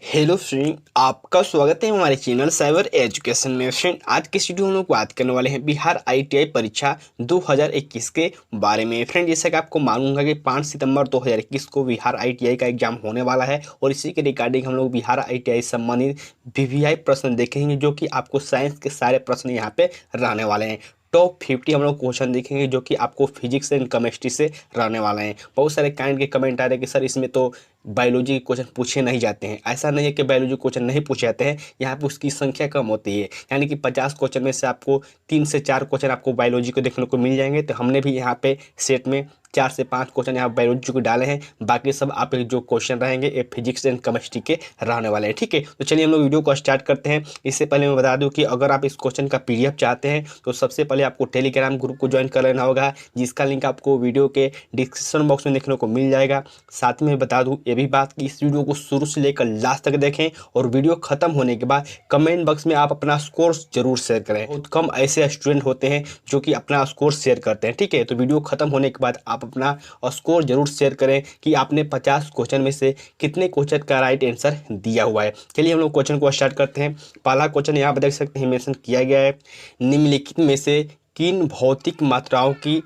Hello friend, आपका स्वागत है हमारे चैनल साइबर एजुकेशन में। फ्रेंड, आज के वीडियो हम लोग बात करने वाले हैं बिहार आईटीआई परीक्षा 2021 के बारे में। फ्रेंड, जैसा कि आपको मालूम होगा कि 5 सितंबर 2021 को बिहार आईटीआई का एग्जाम होने वाला है और इसी के रिगार्डिंग हम लोग बिहार आईटीआई संबंधित वीवीआई प्रश्न देखेंगे, जो कि आपको साइंस के सारे प्रश्न यहाँ पे रहने वाले हैं। टॉप 50 हम लोग क्वेश्चन देखेंगे जो कि आपको फिजिक्स एंड केमिस्ट्री से रहने वाले हैं। बहुत सारे काइंड के कमेंट आ रहे हैं कि सर इसमें तो बायोलॉजी के क्वेश्चन पूछे नहीं जाते हैं। ऐसा नहीं है कि बायोलॉजी क्वेश्चन नहीं पूछे जाते हैं, यहाँ पे उसकी संख्या कम होती है। यानी कि 50 क्वेश्चन में से आपको 3 से 4 क्वेश्चन आपको बायोलॉजी को देखने को मिल जाएंगे। तो हमने भी यहाँ पे सेट में 4 से 5 क्वेश्चन यहाँ बायोलॉजी को डाले हैं। बाकी सब आप जो क्वेश्चन रहेंगे ये फिजिक्स एंड केमिस्ट्री के रहने वाले हैं। ठीक है, तो चलिए हम लोग वीडियो को स्टार्ट करते हैं। इससे पहले मैं बता दूं कि अगर आप इस क्वेश्चन का पीडीएफ चाहते हैं तो सबसे पहले आपको टेलीग्राम ग्रुप को ज्वाइन कर लेना होगा, जिसका लिंक आपको वीडियो के डिस्क्रिप्शन बॉक्स में देखने को मिल जाएगा। साथ में बता दूं ये भी बात कि इस वीडियो को शुरू से लेकर लास्ट तक देखें और वीडियो खत्म होने के बाद कमेंट बॉक्स में आप अपना स्कोर जरूर शेयर करें। बहुत कम ऐसे स्टूडेंट होते हैं जो कि अपना स्कोर शेयर करते हैं। ठीक है, तो वीडियो खत्म होने के बाद आप अपना स्कोर जरूर शेयर करें कि आपने 50 क्वेश्चन में से कितने क्वेश्चन का राइट आंसर दिया हुआ है। चलिए हम लोग क्वेश्चन को स्टार्ट करते हैं। पहला क्वेश्चन यहाँ पर देख सकते हैं, मेंशन किया गया है, निम्नलिखित में से किन भौतिक मात्राओं की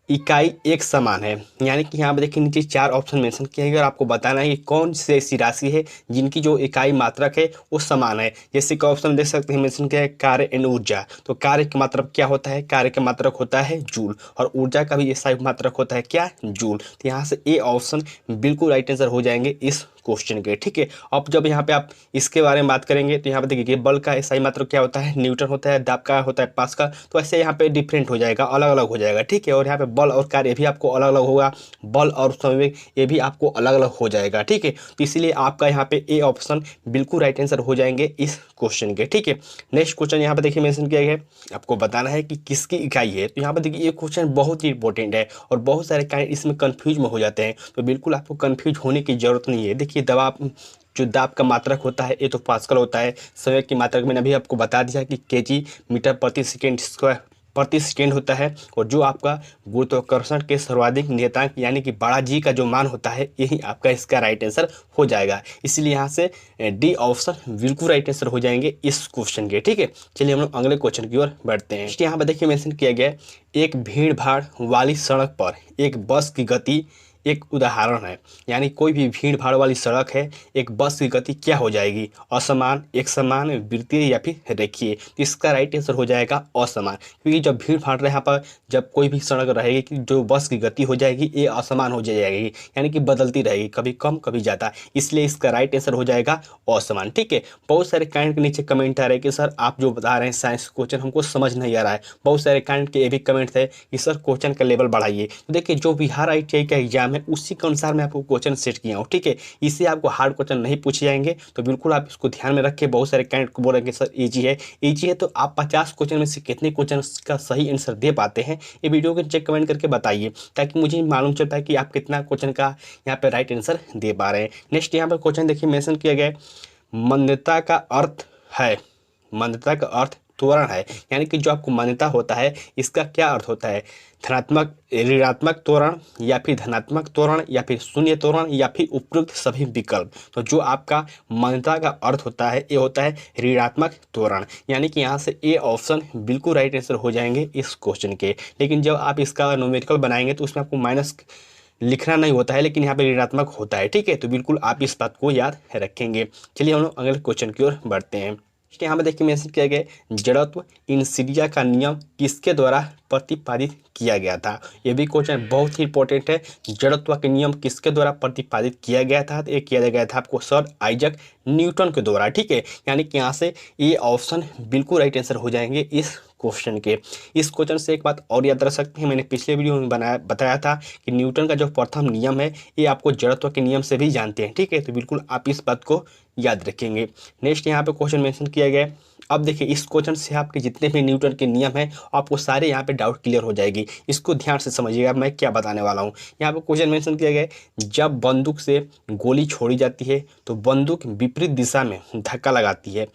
इकाई एक समान है। यानी कि यहाँ पर देखिए नीचे 4 ऑप्शन मेंशन किए गए और आपको बताना है कि कौन सी ऐसी राशि है जिनकी जो इकाई मात्रक है वो समान है। जैसे कि ऑप्शन देख सकते हैं, मेंशन किया है कार्य एंड ऊर्जा। तो कार्य का मात्रक क्या होता है? कार्य का मात्रक होता है जूल, और ऊर्जा का भी ऐसा मात्रक होता है क्या? जूल। तो यहाँ से ए ऑप्शन बिल्कुल राइट आंसर हो जाएंगे इस क्वेश्चन के। ठीक है, अब जब यहाँ पे आप इसके बारे में बात करेंगे तो यहाँ पे देखिए बल का एसआई मात्रक क्या होता है? न्यूटन होता है। दाब का होता है पास्कल। तो ऐसे यहाँ पे डिफरेंट हो जाएगा, अलग अलग हो जाएगा। ठीक है, और यहाँ पे बल और कार्य भी आपको अलग अलग होगा, बल और संवेग ये भी आपको अलग अलग हो जाएगा। ठीक है, तो इसीलिए आपका यहाँ पे ए ऑप्शन बिल्कुल राइट आंसर हो जाएंगे इस क्वेश्चन के। ठीक है, नेक्स्ट क्वेश्चन यहाँ पे देखिए मेंशन किया गया है, आपको बताना है कि किसकी इकाई है। तो यहाँ पे देखिए ये क्वेश्चन बहुत ही इंपॉर्टेंट है और बहुत सारे काइंड इसमें कंफ्यूज में हो जाते हैं। तो बिल्कुल आपको कंफ्यूज होने की जरूरत नहीं है। देखिए दबाव, जो दाब का मात्रक होता है ये तो पास्कल होता है। संवेग की मात्रक मैंने अभी आपको बता दिया कि केजी मीटर प्रति सेकेंड स्क्वायर प्रति सेकेंड होता है। और जो आपका गुरुत्वाकर्षण के सर्वाधिक नियतांक यानी कि बड़ा जी का जो मान होता है यही आपका इसका राइट आंसर हो जाएगा। इसलिए यहाँ से डी ऑप्शन बिल्कुल राइट आंसर हो जाएंगे इस क्वेश्चन के। ठीक है, चलिए हम लोग अगले क्वेश्चन की ओर बढ़ते हैं। यहाँ पर देखिए मेंशन किया गया है, एक भीड़ भाड़ वाली सड़क पर एक बस की गति एक उदाहरण है। यानी कोई भी भीड़ भाड़ वाली सड़क है, एक बस की गति क्या हो जाएगी? असमान, एक समान, वृत्तीय या फिर रेखीय। तो इसका राइट आंसर हो जाएगा असमान, क्योंकि जब भीड़ भाड़ यहाँ पर जब कोई भी सड़क रहेगी कि जो बस की गति हो जाएगी ये असमान हो जाएगी, यानी कि बदलती रहेगी, कभी कम कभी ज़्यादा। इसलिए इसका राइट आंसर हो जाएगा असमान। ठीक है, बहुत सारे काइंड के नीचे कमेंट आ रहे हैं कि सर आप जो बता रहे हैं साइंस क्वेश्चन हमको समझ नहीं आ रहा है। बहुत सारे काइंड के ये भी कमेंट है कि सर क्वेश्चन का लेवल बढ़ाइए। तो देखिए जो बिहार आईटीआई का एग्जाम है उसी के अनुसार मैं आपको क्वेश्चन सेट किया हूँ। ठीक है, इससे आपको हार्ड क्वेश्चन नहीं पूछे जाएंगे, तो बिल्कुल आप इसको ध्यान में रखें। बहुत सारे कैंडिडेट को बोलेंगे सर इजी है, इजी है। तो आप 50 क्वेश्चन में से कितने क्वेश्चन का सही आंसर दे पाते हैं ये वीडियो के नीचे कमेंट करके बताइए, ताकि मुझे मालूम चलता है कि आप कितना क्वेश्चन का यहाँ पे राइट आंसर दे पा रहे हैं। नेक्स्ट यहाँ पर क्वेश्चन देखिए मेंशन किया गया है, मंदता का अर्थ है, मंदता का अर्थ त्वरण है। यानी कि जो आपको मान्यता होता है इसका क्या अर्थ होता है? धनात्मक, ऋणात्मक त्वरण या फिर धनात्मक त्वरण या फिर शून्य त्वरण या फिर उपयुक्त सभी विकल्प। तो जो आपका मान्यता का अर्थ होता है ये होता है ऋणात्मक त्वरण। यानी कि यहाँ से ए ऑप्शन बिल्कुल राइट आंसर हो जाएंगे इस क्वेश्चन के। लेकिन जब आप इसका न्यूमेरिकल बनाएंगे तो उसमें आपको माइनस लिखना नहीं होता है, लेकिन यहाँ पे ऋणात्मक होता है। ठीक है, तो बिल्कुल आप इस बात को याद रखेंगे। चलिए हम लोग अगले क्वेश्चन की ओर बढ़ते हैं। यहाँ पे देखिए मेंशन किया गया है, जड़त्व इनसिडिया का नियम किसके द्वारा प्रतिपादित किया गया था? ये भी क्वेश्चन बहुत ही इंपॉर्टेंट है। जड़त्व के नियम किसके द्वारा प्रतिपादित किया गया था? तो ये किया गया था आपको सर आइजैक न्यूटन के द्वारा। ठीक है, यानी कि यहाँ से ये ऑप्शन बिल्कुल राइट आंसर हो जाएंगे इस क्वेश्चन के। इस क्वेश्चन से एक बात और याद रख सकते हैं, मैंने पिछले वीडियो में बताया था कि न्यूटन का जो प्रथम नियम है ये आपको जड़त्व के नियम से भी जानते हैं। ठीक है, तो बिल्कुल आप इस बात को याद रखेंगे। नेक्स्ट यहाँ पे क्वेश्चन मेंशन किया गया है। अब देखिए इस क्वेश्चन से आपके जितने भी न्यूटन के नियम हैं आपको सारे यहाँ पे डाउट क्लियर हो जाएगी। इसको ध्यान से समझिएगा मैं क्या बताने वाला हूँ। यहाँ पे क्वेश्चन मेंशन किया गया है, जब बंदूक से गोली छोड़ी जाती है तो बंदूक विपरीत दिशा में धक्का लगाती है,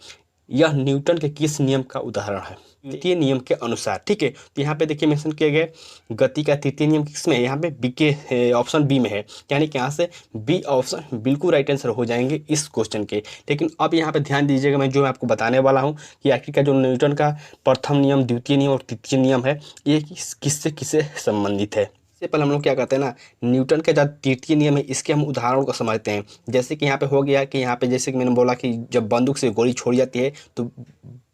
यह न्यूटन के किस नियम का उदाहरण है? तृतीय नियम के अनुसार। ठीक है, तो यहाँ पे देखिए मेंशन किया गया गति का तृतीय नियम किसमें है? यहाँ पे बी के ऑप्शन बी में है, यानी कि यहाँ से बी ऑप्शन बिल्कुल राइट आंसर हो जाएंगे इस क्वेश्चन के। लेकिन अब यहाँ पे ध्यान दीजिएगा, मैं जो आपको बताने वाला हूँ कि आखिर का जो न्यूटन का प्रथम नियम, द्वितीय नियम और तृतीय नियम है, ये किससे किससे संबंधित है। इससे पहले हम लोग क्या करते हैं ना, न्यूटन का जो तृतीय नियम है इसके हम उदाहरणों को समझते हैं। जैसे कि यहाँ पे हो गया कि यहाँ पे जैसे कि मैंने बोला कि जब बंदूक से गोली छोड़ी जाती है तो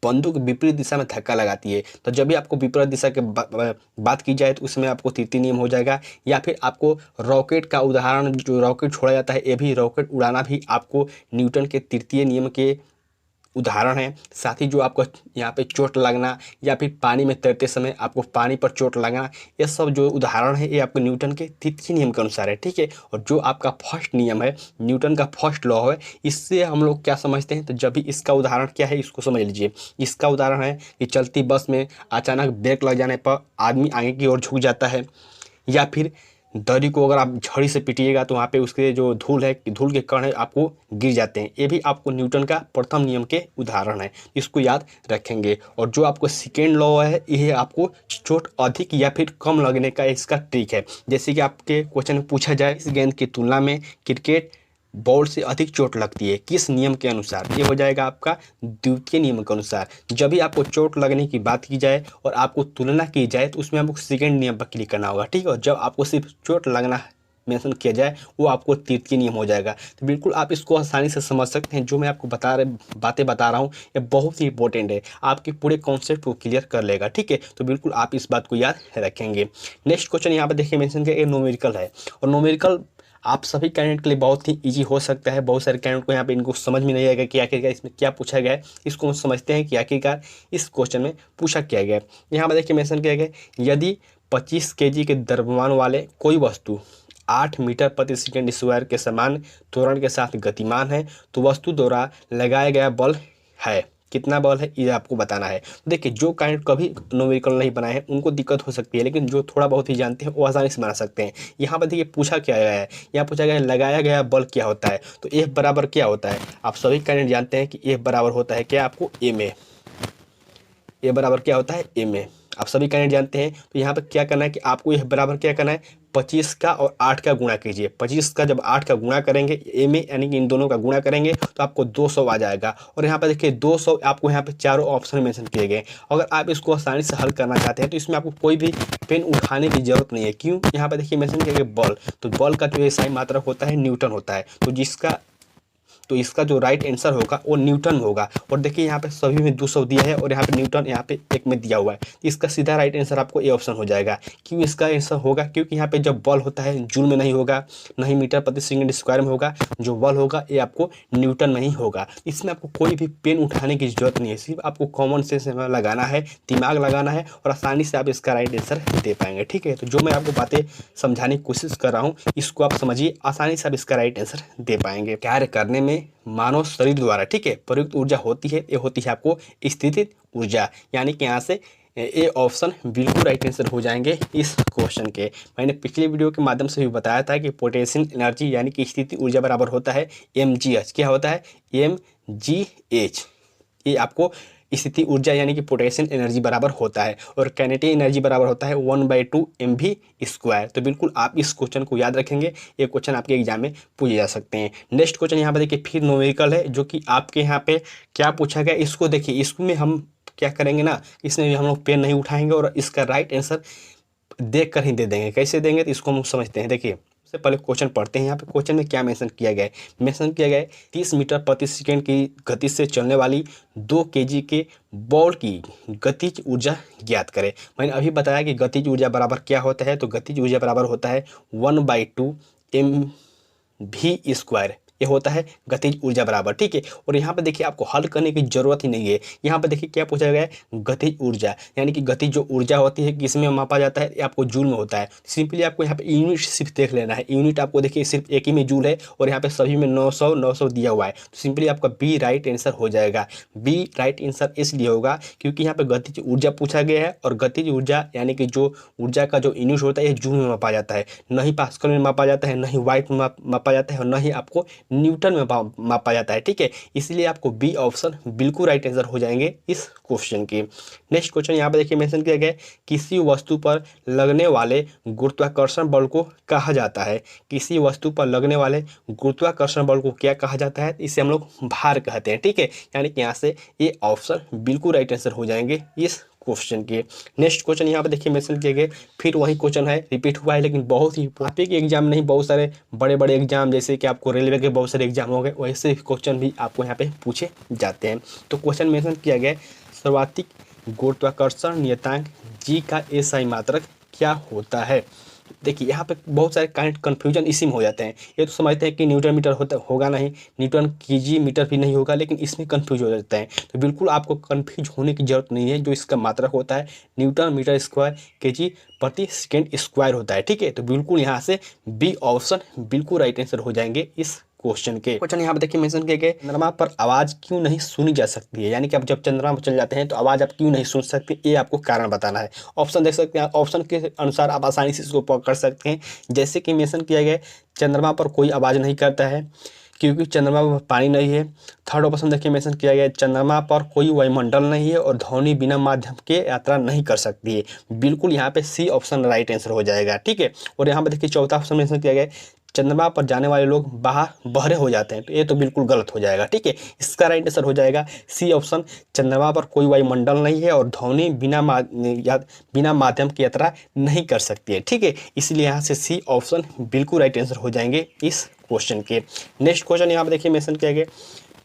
बंदूक विपरीत दिशा में धक्का लगाती है, तो जब भी आपको विपरीत दिशा के बात की जाए तो उसमें आपको तृतीय नियम हो जाएगा। या फिर आपको रॉकेट का उदाहरण, जो रॉकेट छोड़ा जाता है, ये भी रॉकेट उड़ाना भी आपको न्यूटन के तृतीय नियम के उदाहरण है। साथ ही जो आपको यहाँ पे चोट लगना या फिर पानी में तैरते समय आपको पानी पर चोट लगना, ये सब जो उदाहरण है ये आपको न्यूटन के तृतीय नियम के अनुसार है। ठीक है, और जो आपका फर्स्ट नियम है, न्यूटन का फर्स्ट लॉ है, इससे हम लोग क्या समझते हैं, तो जब भी इसका उदाहरण क्या है इसको समझ लीजिए। इसका उदाहरण है कि चलती बस में अचानक ब्रेक लग जाने पर आदमी आगे की ओर झुक जाता है, या फिर दरी को अगर आप झड़ी से पीटिएगा तो वहाँ पे उसके जो धूल है, धूल के कण है, आपको गिर जाते हैं। ये भी आपको न्यूटन का प्रथम नियम के उदाहरण है, इसको याद रखेंगे। और जो आपको सेकेंड लॉ है, ये आपको चोट अधिक या फिर कम लगने का इसका ट्रिक है। जैसे कि आपके क्वेश्चन में पूछा जाए, इस गेंद की तुलना में क्रिकेट बॉल से अधिक चोट लगती है, किस नियम के अनुसार? ये हो जाएगा आपका द्वितीय नियम के अनुसार। जब भी आपको चोट लगने की बात की जाए और आपको तुलना की जाए तो उसमें आपको सेकंड नियम पर क्लिक करना होगा। ठीक है, और जब आपको सिर्फ चोट लगना मेंशन किया जाए वो आपको तृतीय नियम हो जाएगा। तो बिल्कुल आप इसको आसानी से समझ सकते हैं। जो मैं आपको बातें बता रहा हूँ ये बहुत ही इंपॉर्टेंट है, आपके पूरे कॉन्सेप्ट को क्लियर कर लेगा। ठीक है, तो बिल्कुल आप इस बात को याद रखेंगे। नेक्स्ट क्वेश्चन यहाँ पर देखिए मेंशन किया, न्यूमेरिकल है, और न्यूमेरिकल आप सभी कैंडिडेट के लिए बहुत ही इजी हो सकता है। बहुत सारे कैंडिडेट को यहाँ पे इनको समझ में नहीं आएगा कि आखिरकार इसमें क्या पूछा गया है। इसको हम समझते हैं कि आखिरकार इस क्वेश्चन में पूछा क्या गया है। यहाँ पर देखिए मेंशन किया गया, यदि 25 kg के द्रव्यमान वाले कोई वस्तु 8 मीटर प्रति सेकंड स्क्वायर के समान त्वरण के साथ गतिमान है तो वस्तु द्वारा लगाया गया बल है, कितना बल है ये आपको बताना है। देखिए जो कैंडिडेट कभी न्यूमेरिकल नहीं बनाए हैं उनको दिक्कत हो सकती है, लेकिन जो थोड़ा बहुत ही जानते हैं वो आसानी से बना सकते हैं। यहाँ पर देखिए पूछा क्या गया है, यहाँ पूछा गया है लगाया गया बल क्या होता है। तो F बराबर क्या होता है, आप सभी कैंडिडेट जानते हैं कि F बराबर होता है क्या, आपको MA। A बराबर क्या होता है, MA, आप सभी कैंडिडेट जानते हैं। तो यहाँ पर क्या करना है कि आपको यह बराबर क्या करना है, 25 का और 8 का गुणा कीजिए। 25 का जब 8 का गुणा करेंगे MA यानी कि इन दोनों का गुणा करेंगे तो आपको 200 आ जाएगा। और यहाँ पर देखिए 200 आपको यहाँ पे चारों ऑप्शन मेंशन किए गए। अगर आप इसको आसानी से हल करना चाहते हैं तो इसमें आपको कोई भी पेन उठाने की जरूरत नहीं है। क्यों, यहाँ पर देखिए मेंशन किया गया बल, तो बल का जो SI मात्रक होता है न्यूटन होता है, तो इसका जो राइट आंसर होगा वो न्यूटन में होगा। और देखिए यहाँ पे सभी में 200 दिया है और यहाँ पे न्यूटन यहाँ पे एक में दिया हुआ है, तो इसका सीधा राइट आंसर आपको ए ऑप्शन हो जाएगा। क्यों इसका आंसर होगा, क्योंकि यहाँ पे जब बल होता है जूल में नहीं होगा, नहीं मीटर प्रति सेकंड स्क्वायर में होगा, जो बल होगा ये आपको न्यूटन में ही होगा। इसमें आपको कोई भी पेन उठाने की जरूरत नहीं है, सिर्फ आपको कॉमन सेंस लगाना है, दिमाग लगाना है और आसानी से आप इसका राइट आंसर दे पाएंगे। ठीक है, तो जो मैं आपको बातें समझाने की कोशिश कर रहा हूँ इसको आप समझिए, आसानी से आप इसका राइट आंसर दे पाएंगे। कार्य करने में मानव शरीर द्वारा, ठीक है, प्रयुक्त ऊर्जा होती है, ये होती है आपको स्थितिज ऊर्जा, यानी कि यहाँ से ए ऑप्शन बिल्कुल राइट आंसर हो जाएंगे इस क्वेश्चन के। मैंने पिछले वीडियो के माध्यम से भी बताया था कि पोटेंशियल एनर्जी यानी कि स्थिति ऊर्जा बराबर होता है mgh। क्या होता है, mgh, ये आपको स्थिति ऊर्जा यानी कि पोटेंशियल एनर्जी बराबर होता है। और काइनेटिक एनर्जी बराबर होता है 1/2 mv²। तो बिल्कुल आप इस क्वेश्चन को याद रखेंगे, ये क्वेश्चन आपके एग्जाम में पूछे जा सकते हैं। नेक्स्ट क्वेश्चन यहाँ पर देखिए फिर न्यूमेरिकल है, जो कि आपके यहाँ पे क्या पूछा गया इसको देखिए। इसमें हम क्या करेंगे ना, इसमें भी हम लोग पेन नहीं उठाएंगे और इसका राइट आंसर देख कर ही दे देंगे। कैसे देंगे तो इसको हम समझते हैं। देखिए सबसे पहले क्वेश्चन पढ़ते हैं। यहाँ पे क्वेश्चन में क्या मेंशन किया गया है, मेंशन किया गया है 30 मीटर प्रति सेकंड की गति से चलने वाली 2 kg के बॉल की गतिज ऊर्जा ज्ञात करें। मैंने अभी बताया कि गतिज ऊर्जा बराबर क्या होता है, तो गतिज ऊर्जा बराबर होता है 1/2 mv², ये होता है गतिज ऊर्जा बराबर। ठीक है, और यहाँ पे देखिए आपको हल करने की जरूरत ही नहीं है। यहाँ पे देखिए क्या पूछा गया है, गतिज ऊर्जा यानी कि गतिज जो ऊर्जा होती है किसमें मापा जाता है, ये आपको जूल में होता है। सिंपली आपको यहाँ पे यूनिट सिर्फ देख लेना है। यूनिट आपको देखिए सिर्फ एक ही में जूल है और यहाँ पे सभी में 900 दिया हुआ है, तो सिंपली आपका बी राइट आंसर हो जाएगा। बी राइट आंसर इसलिए होगा क्योंकि यहाँ पे गतिज ऊर्जा पूछा गया है और गतिज ऊर्जा यानी कि जो ऊर्जा का जो यूनिट होता है ये जूल में मापा जाता है, नहीं पास्कल में मापा जाता है, नहीं वाट में मापा जाता है और नहीं आपको न्यूटन में मापा जाता है। ठीक है, इसलिए आपको बी ऑप्शन बिल्कुल राइट आंसर हो जाएंगे इस क्वेश्चन के। नेक्स्ट क्वेश्चन यहाँ पे देखिए मेंशन किया गया है, किसी वस्तु पर लगने वाले गुरुत्वाकर्षण बल को कहा जाता है। किसी वस्तु पर लगने वाले गुरुत्वाकर्षण बल को क्या कहा जाता है? इसे हम लोग भार कहते हैं। ठीक है, यानी कि यहाँ से ये ऑप्शन बिल्कुल राइट आंसर हो जाएंगे इस क्वेश्चन के। नेक्स्ट क्वेश्चन यहाँ पे देखिए मेंशन किए गए, फिर वही क्वेश्चन है, रिपीट हुआ है, लेकिन बहुत ही आप एक एग्जाम नहीं, बहुत सारे बड़े बड़े एग्जाम, जैसे कि आपको रेलवे के बहुत सारे एग्जाम हो गए, वैसे क्वेश्चन भी आपको यहाँ पे पूछे जाते हैं। तो क्वेश्चन मेंशन किया गया, सर्वाधिक गुरुत्वाकर्षण नियतांक जी का एसआई मात्रक क्या होता है? देखिए यहाँ पे बहुत सारे कन्फ्यूजन इसी में हो जाते हैं। ये तो समझते हैं कि न्यूटन मीटर होगा नहीं, न्यूटन केजी मीटर भी नहीं होगा, लेकिन इसमें कन्फ्यूज हो जाता है। तो बिल्कुल आपको कन्फ्यूज होने की जरूरत नहीं है। जो इसका मात्रक होता है न्यूटन मीटर स्क्वायर केजी प्रति सेकेंड स्क्वायर होता है। ठीक है, तो बिल्कुल यहाँ से बी ऑप्शन बिल्कुल राइट आंसर हो जाएंगे इस क्वेश्चन के। क्वेश्चन यहाँ पे देखिए मेंशन किए गए, चंद्रमा पर आवाज क्यों नहीं सुनी जा सकती है? यानी कि आप जब चंद्रमा पर चल जाते हैं तो आवाज आप क्यों नहीं सुन सकते, ये आपको कारण बताना है। ऑप्शन देख सकते हैं, ऑप्शन के अनुसार आप आसानी से इसको पकड़ सकते हैं। जैसे कि मेंशन किया गया, चंद्रमा पर कोई आवाज नहीं करता है क्योंकि चंद्रमा पर पानी नहीं है। थर्ड ऑप्शन देखिए मेंशन किया गया, चंद्रमा पर कोई वायुमंडल नहीं है और ध्वनि बिना माध्यम के यात्रा नहीं कर सकती है। बिल्कुल यहाँ पे सी ऑप्शन राइट आंसर हो जाएगा। ठीक है, और यहाँ पे देखिए चौथा ऑप्शन मेंशन किया गया, चंद्रमा पर जाने वाले लोग बहरे हो जाते हैं। तो ये तो बिल्कुल गलत हो जाएगा। ठीक है, इसका राइट आंसर हो जाएगा सी ऑप्शन, चंद्रमा पर कोई वायुमंडल नहीं है और ध्वनि बिना माध्यम की यात्रा नहीं कर सकती है। ठीक है, इसलिए यहाँ से सी ऑप्शन बिल्कुल राइट आंसर हो जाएंगे इस क्वेश्चन के। नेक्स्ट क्वेश्चन यहाँ पर देखिए मेंशन किया गया,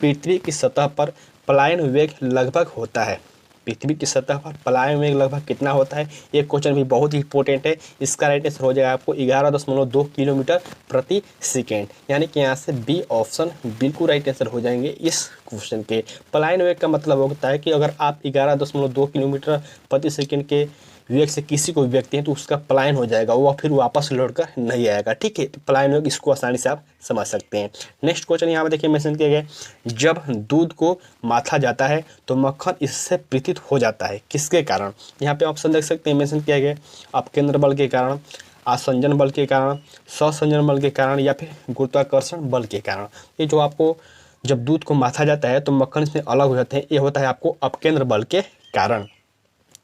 पृथ्वी की सतह पर पलायन वेग लगभग होता है। पृथ्वी की सतह पर पलायन वेग लगभग कितना होता है? ये क्वेश्चन भी बहुत ही इंपॉर्टेंट है। इसका राइट आंसर हो जाएगा आपको 11.2 किलोमीटर प्रति सेकेंड। यानी कि यहाँ से बी ऑप्शन बिल्कुल राइट आंसर हो जाएंगे इस क्वेश्चन के। पलायन वेग का मतलब होता है कि अगर आप 11.2 किलोमीटर प्रति सेकेंड के वेग से किसी को व्यक्ति हैं तो उसका पलायन हो जाएगा, वो फिर वापस लौटकर नहीं आएगा। ठीक है, तो पलायन वेग इसको आसानी से आप समझ सकते हैं। नेक्स्ट क्वेश्चन यहाँ पे देखिए मेंशन किया गया, जब दूध को माथा जाता है तो मक्खन इससे पृथित हो जाता है, किसके कारण? यहाँ पे ऑप्शन देख सकते हैं मेंशन किया गया, अपकेंद्र बल के कारण, आसंजन बल के कारण, सहसंजन बल के कारण या फिर गुरुत्वाकर्षण बल के कारण। ये जो आपको जब दूध को माथा जाता है तो मक्खन इसमें अलग हो जाते हैं, ये होता है आपको अपकेंद्र बल के कारण।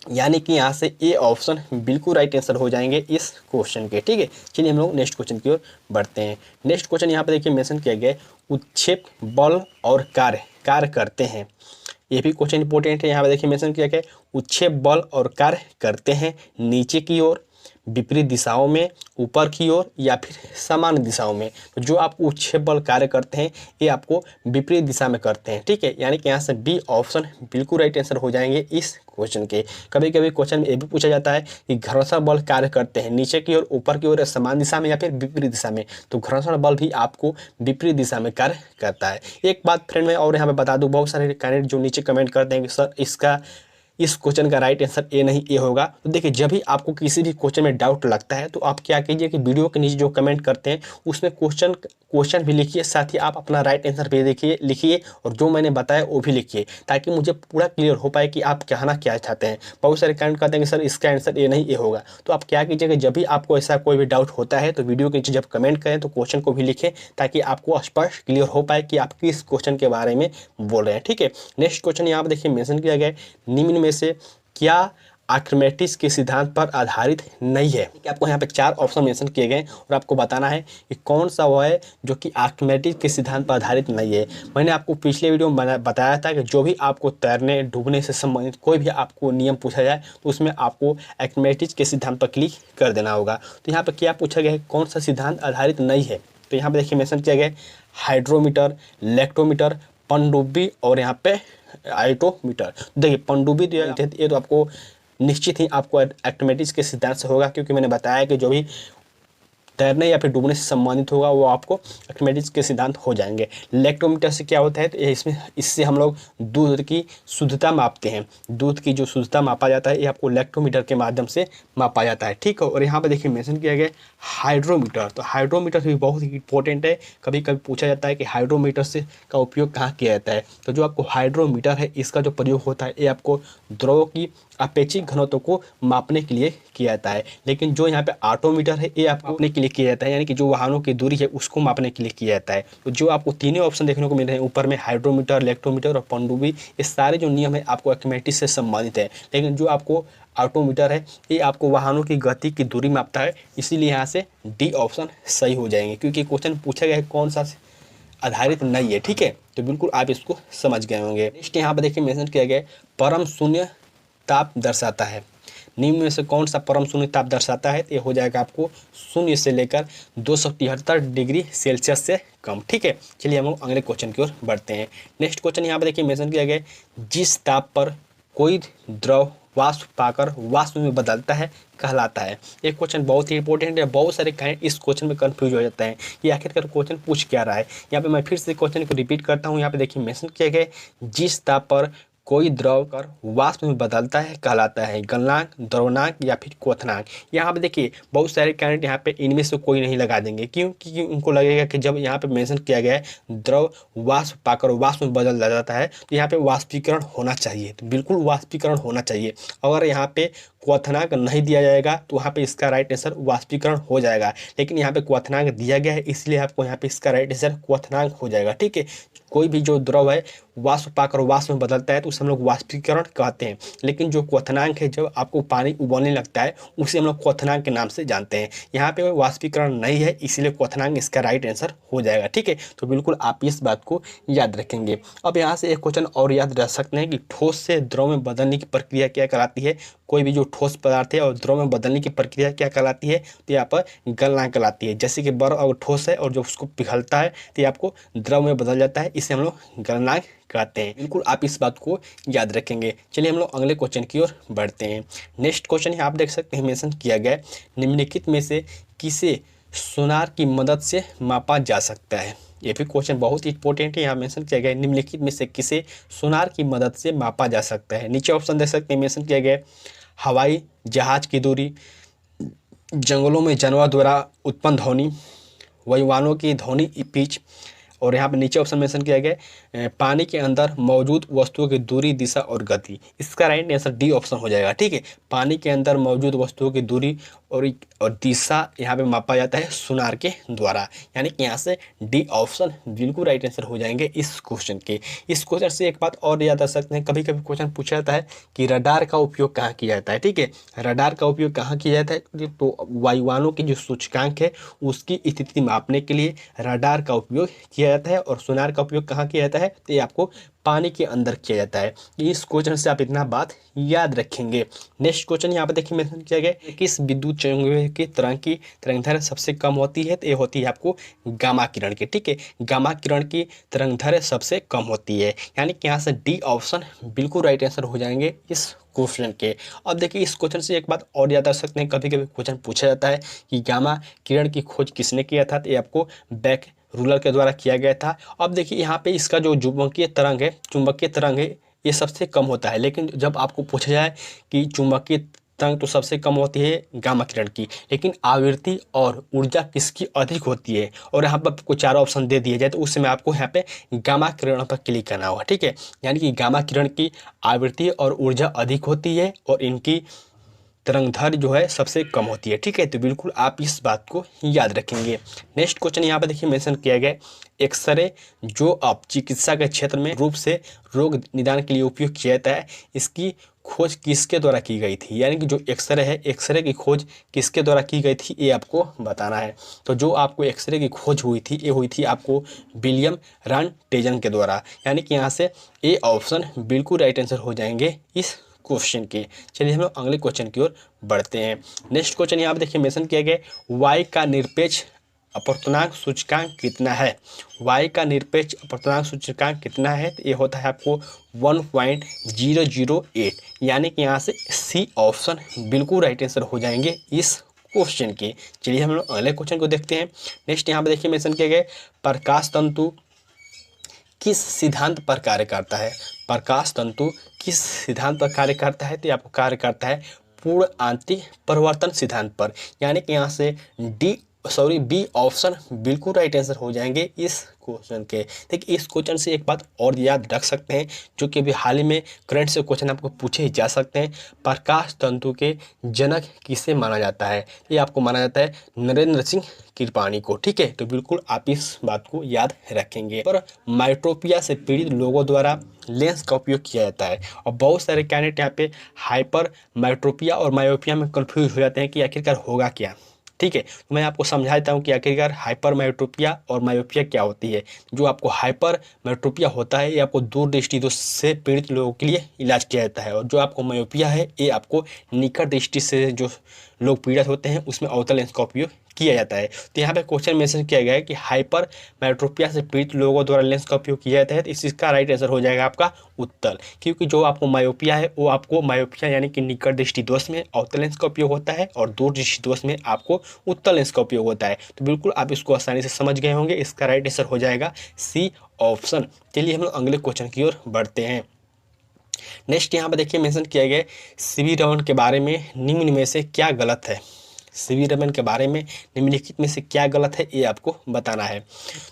यानी कि यहाँ से ए ऑप्शन बिल्कुल राइट आंसर हो जाएंगे इस क्वेश्चन के। ठीक है, चलिए हम लोग नेक्स्ट क्वेश्चन की ओर बढ़ते हैं। नेक्स्ट क्वेश्चन यहाँ पे देखिए मेंशन किया गया, उत्क्षेप बल और कार्य करते हैं। ये भी क्वेश्चन इंपॉर्टेंट है। यहाँ पे देखिए मेंशन किया गया, उत्क्षेप बल और कार्य करते हैं नीचे की ओर, विपरीत दिशाओं में, ऊपर की ओर या फिर समान दिशाओं में। तो जो आपको उत्क्षेप बल कार्य करते हैं ये आपको विपरीत दिशा में करते हैं। ठीक है, यानी कि यहाँ से बी ऑप्शन बिल्कुल राइट आंसर हो जाएंगे इस क्वेश्चन के। कभी कभी क्वेश्चन में ये भी पूछा जाता है कि घर्षण बल कार्य करते हैं नीचे की ओर, ऊपर की ओर या समान दिशा में या फिर विपरीत दिशा में। तो घर्षण बल भी आपको विपरीत दिशा में कार्य करता है। एक बात फ्रेंड मैं और यहाँ पे बता दूँ, बहुत सारे कैंडिडेट जो नीचे कमेंट करते हैं कि सर इस क्वेश्चन का राइट आंसर ए नहीं ए होगा। तो देखिए, जब भी आपको किसी भी क्वेश्चन में डाउट लगता है तो आप क्या कीजिए कि वीडियो के नीचे जो कमेंट करते हैं उसमें क्वेश्चन भी लिखिए, साथ ही आप अपना राइट आंसर भी लिखिए और जो मैंने बताया वो भी लिखिए, ताकि मुझे पूरा क्लियर हो पाए कि आप कहना क्या चाहते हैं। बहुत सारे कमेंट करते हैं कि सर इसका आंसर ए नहीं ए होगा। तो आप क्या कीजिएगा, जब भी आपको ऐसा कोई भी डाउट होता है तो वीडियो के नीचे जब कमेंट करें तो क्वेश्चन को भी लिखें, ताकि आपको स्पष्ट क्लियर हो पाए कि आप किस क्वेश्चन के बारे में बोल रहे हैं। ठीक है, नेक्स्ट क्वेश्चन यहाँ पर देखिए मेंशन किया गया, निम्न में से क्या आर्किमिडीज के सिद्धांत पर आधारित नहीं है? आपको यहाँ पे 4 ऑप्शन मेंशन किए गए और आपको बताना है कि कौन सा वो है जो कि आर्किमिडीज के सिद्धांत पर आधारित नहीं है। मैंने आपको पिछले वीडियो में बताया था कि जो भी आपको तैरने डूबने से संबंधित कोई भी आपको नियम पूछा जाए तो उसमें आपको आर्किमिडीज के सिद्धांत पर क्लिक कर देना होगा। तो यहाँ पर क्या पूछा गया है, कौन सा सिद्धांत आधारित नहीं है? तो यहाँ पर देखिए मेंशन किया गया, हाइड्रोमीटर, इलेक्ट्रोमीटर, पनडुब्बी और यहाँ पे आइटोमीटर। देखिए पनडुब्बी ये तो आपको निश्चित ही आपको आर्किमिडीज के सिद्धांत से होगा, क्योंकि मैंने बताया कि जो भी तैरने या फिर डूबने से संबंधित होगा वो आपको आर्किमिडीज के सिद्धांत हो जाएंगे। इलेक्ट्रोमीटर से क्या होता है, तो इससे हम लोग दूध की शुद्धता मापते हैं। दूध की जो शुद्धता मापा जाता है ये आपको इलेक्ट्रोमीटर के माध्यम से मापा जाता है। ठीक है, और यहाँ पर देखिए मेंशन किया गया हाइड्रोमीटर। तो हाइड्रोमीटर भी बहुत ही इंपॉर्टेंट है। कभी कभी पूछा जाता है कि हाइड्रोमीटर से का उपयोग कहाँ किया जाता है। तो जो आपको हाइड्रोमीटर है इसका जो प्रयोग होता है ये आपको द्रव की अपेक्षित घनत्व को मापने के लिए किया जाता है। लेकिन जो यहाँ पे ऑटोमीटर है ये आपको मापने के के लिए किया जाता है, यानी कि जो वाहनों की दूरी है उसको मापने के लिए किया जाता है। तो जो आपको तीनों ऑप्शन देखने को मिल रहे हैं ऊपर में, हाइड्रोमीटर, इलेक्ट्रोमीटर और पनडुब्बी, ये सारे जो नियम है आपको आर्किमिडीज से संबंधित है। लेकिन जो आपको ऑटोमीटर है ये आपको वाहनों की गति की दूरी मापता है, इसीलिए यहाँ से डी ऑप्शन सही हो जाएंगे, क्योंकि क्वेश्चन पूछा गया है कौन सा आधारित नहीं है। ठीक है, तो बिल्कुल आप इसको समझ गए होंगे। नेक्स्ट यहाँ पर देखिए मेंशन किया गया है परम शून्य ताप दर्शाता है। निम्न में से कौन सा परम शून्य ताप दर्शाता है? तो ये हो जाएगा आपको शून्य से लेकर 273 डिग्री सेल्सियस से कम। ठीक है, चलिए हम लोग अगले क्वेश्चन की ओर बढ़ते हैं। नेक्स्ट क्वेश्चन यहाँ पर देखिए मेंशन किया गया है जिस ताप पर कोई द्रव वाष्प पाकर वाष्प में बदलता है कहलाता है। ये क्वेश्चन बहुत ही इंपॉर्टेंट है। बहुत सारे क्लाइंट इस क्वेश्चन में कंफ्यूज हो जाते हैं कि आखिरकार क्वेश्चन पूछ क्या रहा है। यहाँ पे मैं फिर से क्वेश्चन को रिपीट करता हूँ। यहाँ पे देखिए मेंशन किया गया जिस ताप पर कोई द्रव कर वाष्प में बदलता है कहलाता है गलनांक, द्रवनांक या फिर क्वथनांक। यहाँ पे देखिए बहुत सारे कैंडिडेट यहाँ पे इनमें से कोई नहीं लगा देंगे। क्यों? क्योंकि उनको लगेगा कि जब यहाँ पे मेंशन किया गया है द्रव वाष्प पाकर वाष्प में बदल जाता है तो यहाँ पे वाष्पीकरण होना चाहिए। तो बिल्कुल वाष्पीकरण होना चाहिए। अगर यहाँ पे क्वथनांक नहीं दिया जाएगा तो वहाँ पे इसका राइट आंसर वाष्पीकरण हो जाएगा, लेकिन यहाँ पे क्वथनांक दिया गया है इसलिए आपको यहाँ पे इसका राइट आंसर क्वथनांक हो जाएगा। ठीक है, कोई भी जो द्रव है वाष्प पाकर वाष्प में बदलता है तो उसे हम लोग वाष्पीकरण कहते हैं, लेकिन जो क्वथनांक है जब आपको पानी उबलने लगता है उसे हम लोग क्वथनांक के नाम से जानते हैं। यहाँ पे वाष्पीकरण नहीं है इसलिए क्वथनांक इसका राइट आंसर हो जाएगा। ठीक है, तो बिल्कुल आप इस बात को याद रखेंगे। अब यहाँ से एक क्वेश्चन और याद रख सकते हैं कि ठोस से द्रव में बदलने की प्रक्रिया क्या कहलाती है। कोई भी जो ठोस पदार्थ है और द्रव में बदलने की प्रक्रिया क्या कहलाती है? तो यहाँ पर गलनांक कहलाती है। जैसे कि बर्फ अगर ठोस है और जो उसको पिघलता है तो ये आपको द्रव में बदल जाता है, इसे हम लोग गलनांक कहते हैं। बिल्कुल आप इस बात को याद रखेंगे। चलिए हम लोग अगले क्वेश्चन की ओर बढ़ते हैं। नेक्स्ट क्वेश्चन यहाँ आप देख सकते हैं मेंशन किया गया है निम्नलिखित में से किसे सोनार की मदद से मापा जा सकता है। ये भी क्वेश्चन बहुत ही इंपॉर्टेंट है। यहाँ मेंशन किया गया है निम्नलिखित में से किसे सोनार की मदद से मापा जा सकता है। नीचे ऑप्शन देख सकते हैं मेंशन किया गया है हवाई जहाज की दूरी, जंगलों में जानवर द्वारा उत्पन्न ध्वनि, वायुयानों की ध्वनि पिच, और यहाँ पर नीचे ऑप्शन मेंशन किया गया है पानी के अंदर मौजूद वस्तुओं की दूरी, दिशा और गति। इसका राइट आंसर डी ऑप्शन हो जाएगा। ठीक है, पानी के अंदर मौजूद वस्तुओं की दूरी और दिशा यहाँ पे मापा जाता है सोनार के द्वारा, यानी कि यहाँ से डी ऑप्शन बिल्कुल राइट आंसर हो जाएंगे इस क्वेश्चन के। इस क्वेश्चन से एक बात और याद रख सकते हैं, कभी कभी क्वेश्चन पूछा जाता है कि रडार का उपयोग कहाँ किया जाता है। ठीक है, रडार का उपयोग कहाँ किया जाता है? तो वायुयानों की जो सूचकांक है उसकी स्थिति मापने के लिए रडार का उपयोग किया जाता है। और सोनार का उपयोग कहाँ किया जाता है? तो ये आपको पानी के अंदर किया जाता है। इस क्वेश्चन से आप इतना बात याद रखेंगे। नेक्स्ट क्वेश्चन यहाँ पर देखिए मेंशन किया गया किस विद्युत चुम्बकीय की तरंग दैर्घ्य सबसे कम होती है? तो ये होती है आपको गामा किरण की। ठीक है, गामा किरण की तरंग दैर्घ्य सबसे कम होती है, यानी कि यहाँ से डी ऑप्शन बिल्कुल राइट आंसर हो जाएंगे इस क्वेश्चन के। अब देखिए इस क्वेश्चन से एक बात और याद रख सकते हैं, कभी कभी क्वेश्चन पूछा जाता है कि गामा किरण की खोज किसने किया था? तो ये आपको बैक रूलर के द्वारा किया गया था। अब देखिए यहाँ पे इसका जो चुंबकीय तरंग है ये सबसे कम होता है, लेकिन जब आपको पूछा जाए कि चुंबकीय तरंग तो सबसे कम होती है गामा किरण की, लेकिन आवृत्ति और ऊर्जा किसकी अधिक होती है? और यहाँ पर आपको चार ऑप्शन दे दिए जाए तो उस समय आपको यहाँ पे गामा किरण पर क्लिक करना होगा। ठीक है, यानी कि गामा किरण की आवृत्ति और ऊर्जा अधिक होती है और इनकी तरंगदैर्घ्य जो है सबसे कम होती है। ठीक है, तो बिल्कुल आप इस बात को याद रखेंगे। नेक्स्ट क्वेश्चन यहाँ पर देखिए मेंशन किया गया एक्सरे जो अब चिकित्सा के क्षेत्र में रूप से रोग निदान के लिए उपयोग किया जाता है, इसकी खोज किसके द्वारा की गई थी? यानी कि जो एक्सरे है, एक्सरे की खोज किसके द्वारा की गई थी ये आपको बताना है। तो जो आपको एक्सरे की खोज हुई थी ये हुई थी आपको विलियम रॉन्टेजन के द्वारा, यानी कि यहाँ से ए ऑप्शन बिल्कुल राइट आंसर हो जाएंगे इस क्वेश्चन के। चलिए हम लोग अगले क्वेश्चन की ओर बढ़ते हैं। नेक्स्ट क्वेश्चन यहाँ पे देखिए मेंशन किया गया वाई का निरपेक्ष अपवर्तनांक सूचकांक कितना है? वाई का निरपेक्ष अपवर्तनांक सूचकांक कितना है? तो ये होता है आपको 1.008, यानी कि यहाँ से सी ऑप्शन बिल्कुल राइट आंसर हो जाएंगे इस क्वेश्चन के। चलिए हम लोग अगले क्वेश्चन को देखते हैं। नेक्स्ट यहाँ पे देखिए मेंशन किया गया प्रकाश तंतु किस सिद्धांत पर कार्य करता है? प्रकाश तंतु किस सिद्धांत पर कार्य करता है? तो आपको कार्य करता है पूर्ण आंतरिक परिवर्तन सिद्धांत पर, यानी कि यहाँ से डी सॉरी बी ऑप्शन बिल्कुल राइट आंसर हो जाएंगे इस क्वेश्चन के। देखिए इस क्वेश्चन से एक बात और याद रख सकते हैं, जो कि अभी हाल ही में करंट से क्वेश्चन आपको पूछे जा सकते हैं। प्रकाश तंतु के जनक किसे माना जाता है? ये आपको माना जाता है नरेंद्र सिंह कृपाणी को। ठीक है, तो बिल्कुल आप इस बात को याद रखेंगे। पर माइट्रोपिया से पीड़ित लोगों द्वारा लेंस का उपयोग किया जाता है, और बहुत सारे कैंडिडेट यहाँ पे हाइपर माइट्रोपिया और मायोपिया में कंफ्यूज हो जाते हैं कि आखिरकार होगा क्या। ठीक है, तो मैं आपको समझा देता हूँ कि आखिरकार हाइपर मायोट्रोपिया और मायोपिया क्या होती है। जो आपको हाइपर मायोट्रोपिया होता है ये आपको दूर दृष्टि दोष से पीड़ित लोगों के लिए इलाज किया जाता है, और जो आपको मायोपिया है ये आपको निकट दृष्टि से जो लोग पीड़ित होते हैं उसमें अवतल लेंस का उपयोग किया जाता है। तो यहाँ पे क्वेश्चन मेंशन किया गया है कि हाइपर मायोट्रोपिया से पीड़ित लोगों द्वारा लेंस का उपयोग किया जाता है, तो इसका राइट आंसर हो जाएगा आपका उत्तल। क्योंकि जो आपको मायोपिया है वो आपको मायोपिया यानी कि निकट दृष्टि दोष में अवतल लेंस का उपयोग होता है, और दूर दृष्टि दोष में आपको उत्तल लेंस का उपयोग होता है। तो बिल्कुल आप इसको आसानी से समझ गए होंगे, इसका राइट आंसर हो जाएगा सी ऑप्शन। चलिए हम लोग अगले क्वेश्चन की ओर बढ़ते हैं। नेक्स्ट यहाँ पर देखिए मेंशन किया गया सीवी रमन के बारे में निम्न में से क्या गलत है। सीवी रमन के बारे में निम्नलिखित में से क्या गलत है ये आपको बताना है।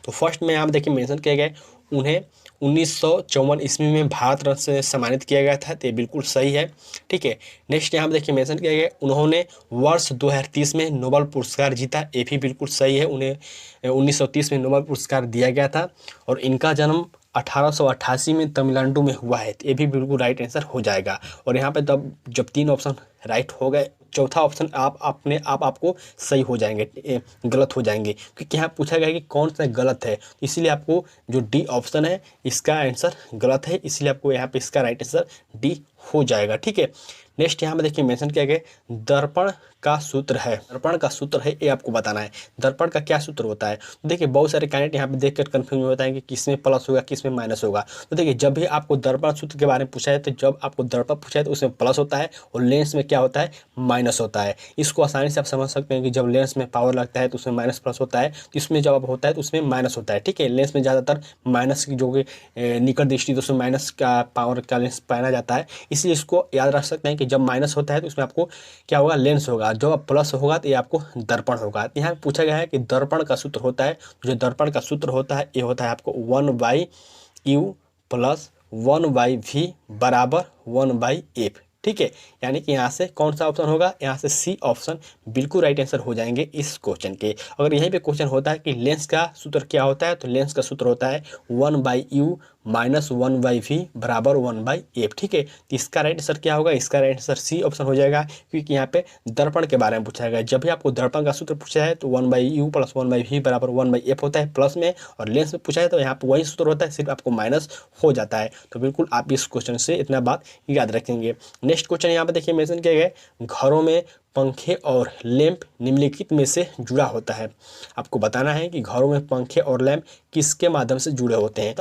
तो फर्स्ट में यहाँ पर देखिए मेंशन किया गया उन्हें 1954 ईस्वी में भारत रत्न से सम्मानित किया गया था, तो ये बिल्कुल सही है। ठीक है, नेक्स्ट यहाँ पर देखिए मेंशन किया गया उन्होंने वर्ष 2030 में नोबेल पुरस्कार जीता, ये भी बिल्कुल सही है। उन्हें 1930 में नोबेल पुरस्कार दिया गया था, और इनका जन्म 1888 में तमिलनाडु में हुआ है, तो ये भी बिल्कुल राइट आंसर हो जाएगा। और यहाँ पे जब 3 ऑप्शन राइट हो गए, चौथा ऑप्शन आप अपने आप आपको सही हो जाएंगे, गलत हो जाएंगे, क्योंकि यहाँ पूछा गया कि कौन सा गलत है। इसीलिए आपको जो डी ऑप्शन है इसका आंसर गलत है, इसलिए आपको यहाँ पे इसका राइट आंसर डी हो जाएगा। ठीक है, नेक्स्ट यहाँ पे देखिए मेंशन किया गया दर्पण का सूत्र है। दर्पण का सूत्र है ये आपको बताना है, दर्पण का क्या सूत्र होता है। तो देखिए बहुत सारे कैंडिडेट यहाँ पे देखकर कंफ्यूज होता है कि किसमें प्लस होगा किसमें माइनस होगा। तो देखिए जब भी आपको दर्पण सूत्र के बारे में पूछा है, तो जब आपको दर्पण पूछा है तो उसमें प्लस होता है, और लेंस में क्या होता है माइनस होता है। इसको आसानी से आप समझ सकते हैं कि जब लेंस में पावर लगता है तो उसमें माइनस प्लस होता है, तो इसमें जब होता है तो उसमें माइनस होता है। ठीक है, लेंस में ज़्यादातर माइनस की जो निकट दृष्टि तो उसमें माइनस का पावर का लेंस पहना जाता है, इसलिए इसको याद रख सकते हैं कि जब माइनस होता है तो उसमें आपको क्या होगा लेंस होगा, जब प्लस होगा तो ये आपको दर्पण होगा। यहाँ पूछा गया है कि दर्पण का सूत्र होता है, जो दर्पण का सूत्र होता है ये होता है आपको 1/u प्लस 1/v बराबर 1/f। ठीक है, यानी कि यहाँ से कौन सा ऑप्शन होगा, यहाँ से सी ऑप्शन बिल्कुल राइट आंसर हो जाएंगे इस क्वेश्चन के। अगर यहीं पे क्वेश्चन होता है कि लेंस का सूत्र क्या होता है, तो लेंस का सूत्र होता है 1/u माइनस 1/v बराबर 1/f। ठीक है, तो इसका राइट आंसर क्या होगा, इसका राइट आंसर सी ऑप्शन हो जाएगा, क्योंकि यहाँ पे दर्पण के बारे में पूछा गया। जब भी आपको दर्पण का सूत्र पूछा है तो 1/u प्लस 1/v बराबर 1/f होता है प्लस में, और लेंस में पूछा है तो यहाँ पे वही सूत्र होता है, सिर्फ आपको माइनस हो जाता है। तो बिल्कुल आप इस क्वेश्चन से इतना बात याद रखेंगे। नेक्स्ट क्वेश्चन यहाँ पे देखिए मेंशन किया गया घरों में पंखे और लैंप निम्नलिखित में से जुड़ा होता है। आपको बताना है कि घरों में पंखे और लैंप किसके माध्यम से जुड़े होते हैं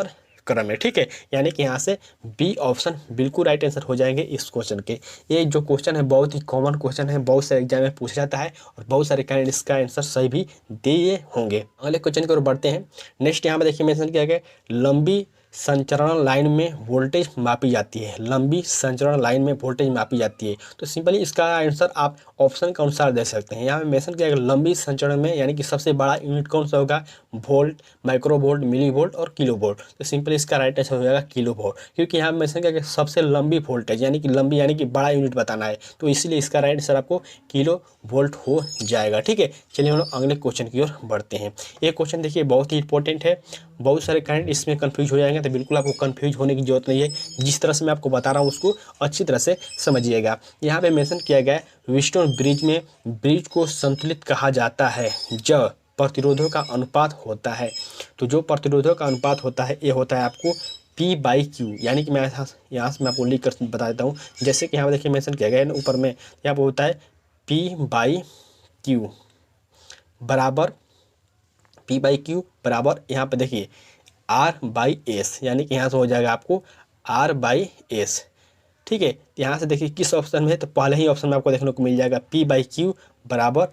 क्रम में। ठीक है, यानी कि यहाँ से बी ऑप्शन बिल्कुल राइट आंसर हो जाएंगे इस क्वेश्चन के। ये जो क्वेश्चन है बहुत ही कॉमन क्वेश्चन है, बहुत सारे एग्जाम में पूछा जाता है, और बहुत सारे कैंडिडेट इसका आंसर सही भी दिए होंगे। अगले क्वेश्चन की ओर बढ़ते हैं। नेक्स्ट यहाँ पे देखिए मेंशन किया गया लंबी संचरण लाइन में वोल्टेज मापी जाती है। लंबी संचरण लाइन में वोल्टेज मापी जाती है, तो सिंपली इसका आंसर आप ऑप्शन के अनुसार दे सकते हैं। यहाँ पे मेंशन किया गया लंबी संचरण में यानी कि सबसे बड़ा यूनिट कौन सा होगा, volt, micro volt, milli volt और किलो वोल्ट। तो सिंपली इसका राइट आंसर हो जाएगा किलो वोल्ट, क्योंकि यहाँ पे मेंशन किया गया सबसे लंबी वोल्टेज यानी कि लंबी यानी कि बड़ा यूनिट बताना है, तो इसलिए इसका राइट आंसर आपको किलो वोल्ट हो जाएगा। ठीक है, चलिए हम लोग अगले क्वेश्चन की ओर बढ़ते हैं। ये क्वेश्चन देखिए बहुत ही इंपॉर्टेंट है, बहुत सारे कैंडिडेट इसमें कंफ्यूज हो जाएंगे, तो बिल्कुल आपको कंफ्यूज होने की जरूरत नहीं है। जिस तरह से मैं आपको बता रहा हूँ उसको अच्छी तरह से समझिएगा। यहाँ पे मेंशन किया गया है व्हीटस्टोन ब्रिज में ब्रिज को संतुलित कहा जाता है जब प्रतिरोधों का अनुपात होता है। तो जो प्रतिरोधों का अनुपात होता है ये होता है आपको P/Q, यानी कि मैं यहाँ से मैं आपको लिख कर बता देता हूँ। जैसे कि यहाँ पे देखिए मेंशन किया गया है ऊपर में, यहाँ पे होता है P/Q बराबर P/Q बराबर यहाँ पे देखिए R/S, यानी कि यहाँ से हो जाएगा आपको R/S। ठीक है, यहाँ से देखिए किस ऑप्शन में है, तो पहले ही ऑप्शन में आपको देखने को मिल जाएगा P/Q बराबर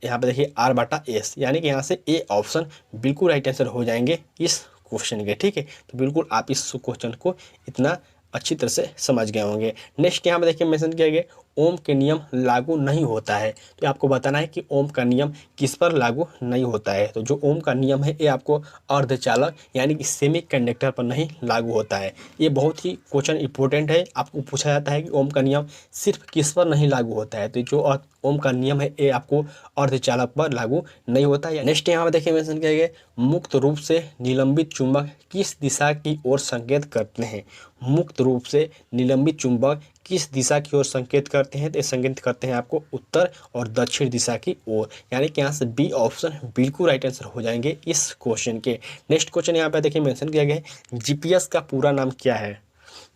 यहाँ पे देखिए R/S, यानी कि यहाँ से ए ऑप्शन बिल्कुल राइट आंसर हो जाएंगे इस क्वेश्चन के। ठीक है, तो बिल्कुल आप इस क्वेश्चन को इतना अच्छी तरह से समझ गए होंगे। नेक्स्ट यहाँ पे देखिए मेंशन किया गया ओम के नियम लागू नहीं होता है। तो आपको बताना है कि ओम का नियम किस पर लागू नहीं होता है। तो जो ओम का नियम है ये आपको अर्धचालक यानी कि सेमी कंडक्टर पर नहीं लागू होता है। ये बहुत ही क्वेश्चन इंपॉर्टेंट है, आपको पूछा जाता है कि ओम का नियम सिर्फ किस पर नहीं लागू होता है। तो जो ओम का नियम है ये आपको अर्धचालक पर लागू नहीं होता है। नेक्स्ट यहाँ पर देखिए मेंशन किया गया, मुक्त रूप से निलंबित चुंबक किस दिशा की ओर संकेत करते हैं। मुक्त रूप से निलंबित चुंबक किस दिशा की ओर संकेत करते हैं। तो संकेत करते हैं आपको उत्तर और दक्षिण दिशा की ओर, यानी कि यहाँ से बी ऑप्शन बिल्कुल राइट आंसर हो जाएंगे इस क्वेश्चन के। नेक्स्ट क्वेश्चन यहाँ पे देखिए मेंशन किया गया है, जीपीएस का पूरा नाम क्या है।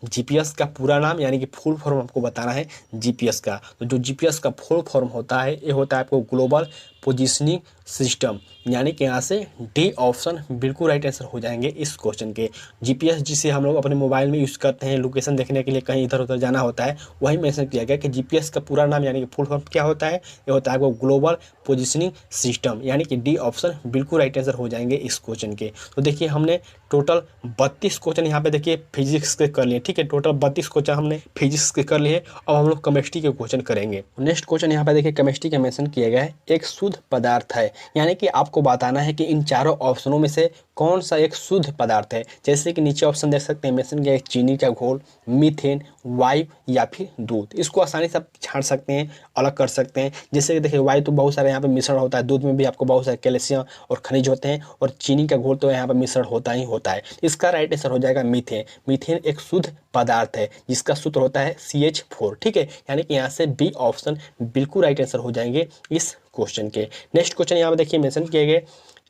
जीपीएस का पूरा नाम यानी कि फुल फॉर्म आपको बताना है जीपीएस का। तो जो जीपीएस का फुल फॉर्म होता है ये होता है आपको ग्लोबल पोजीशनिंग सिस्टम, यानी कि यहाँ से डी ऑप्शन बिल्कुल राइट आंसर हो जाएंगे इस क्वेश्चन के। जीपीएस जिसे हम लोग अपने मोबाइल में यूज़ करते हैं लोकेशन देखने के लिए, कहीं इधर उधर जाना होता है, वही मेंशन किया गया कि जीपीएस का पूरा नाम यानी कि फुल फॉर्म क्या होता है। ये होता है आपको ग्लोबल पोजीशनिंग सिस्टम, यानी कि डी ऑप्शन बिल्कुल राइट आंसर हो जाएंगे इस क्वेश्चन के। तो देखिए हमने टोटल 32 क्वेश्चन यहाँ पे देखिए फिजिक्स के कर लिए, ठीक है। टोटल 32 क्वेश्चन हमने फिजिक्स के कर लिए। अब हम लोग केमिस्ट्री के क्वेश्चन करेंगे। नेक्स्ट क्वेश्चन यहाँ पे देखिए केमिस्ट्री का मेंशन किया गया है, एक शुद्ध पदार्थ है, यानी कि आपको बताना है कि इन चारों ऑप्शनों में से कौन सा एक शुद्ध पदार्थ है। जैसे कि नीचे ऑप्शन देख सकते हैं मेंशन किया है, चीनी का घोल, मीथेन, वायु या फिर दूध। इसको आसानी से आप छांट सकते हैं, अलग कर सकते हैं। जैसे कि देखिए वायु तो बहुत सारे यहाँ पे मिश्रण होता है, दूध में भी आपको बहुत सारे कैल्शियम और खनिज होते हैं, और चीनी का घोल तो यहाँ पे मिश्रण होता ही होता है। इसका राइट आंसर हो जाएगा मीथेन। मीथेन एक शुद्ध पदार्थ है जिसका सूत्र होता है CH4, ठीक है। यानी कि यहाँ से बी ऑप्शन बिल्कुल राइट आंसर हो जाएंगे इस क्वेश्चन के। नेक्स्ट क्वेश्चन यहाँ पे देखिए मेंशन किए गए,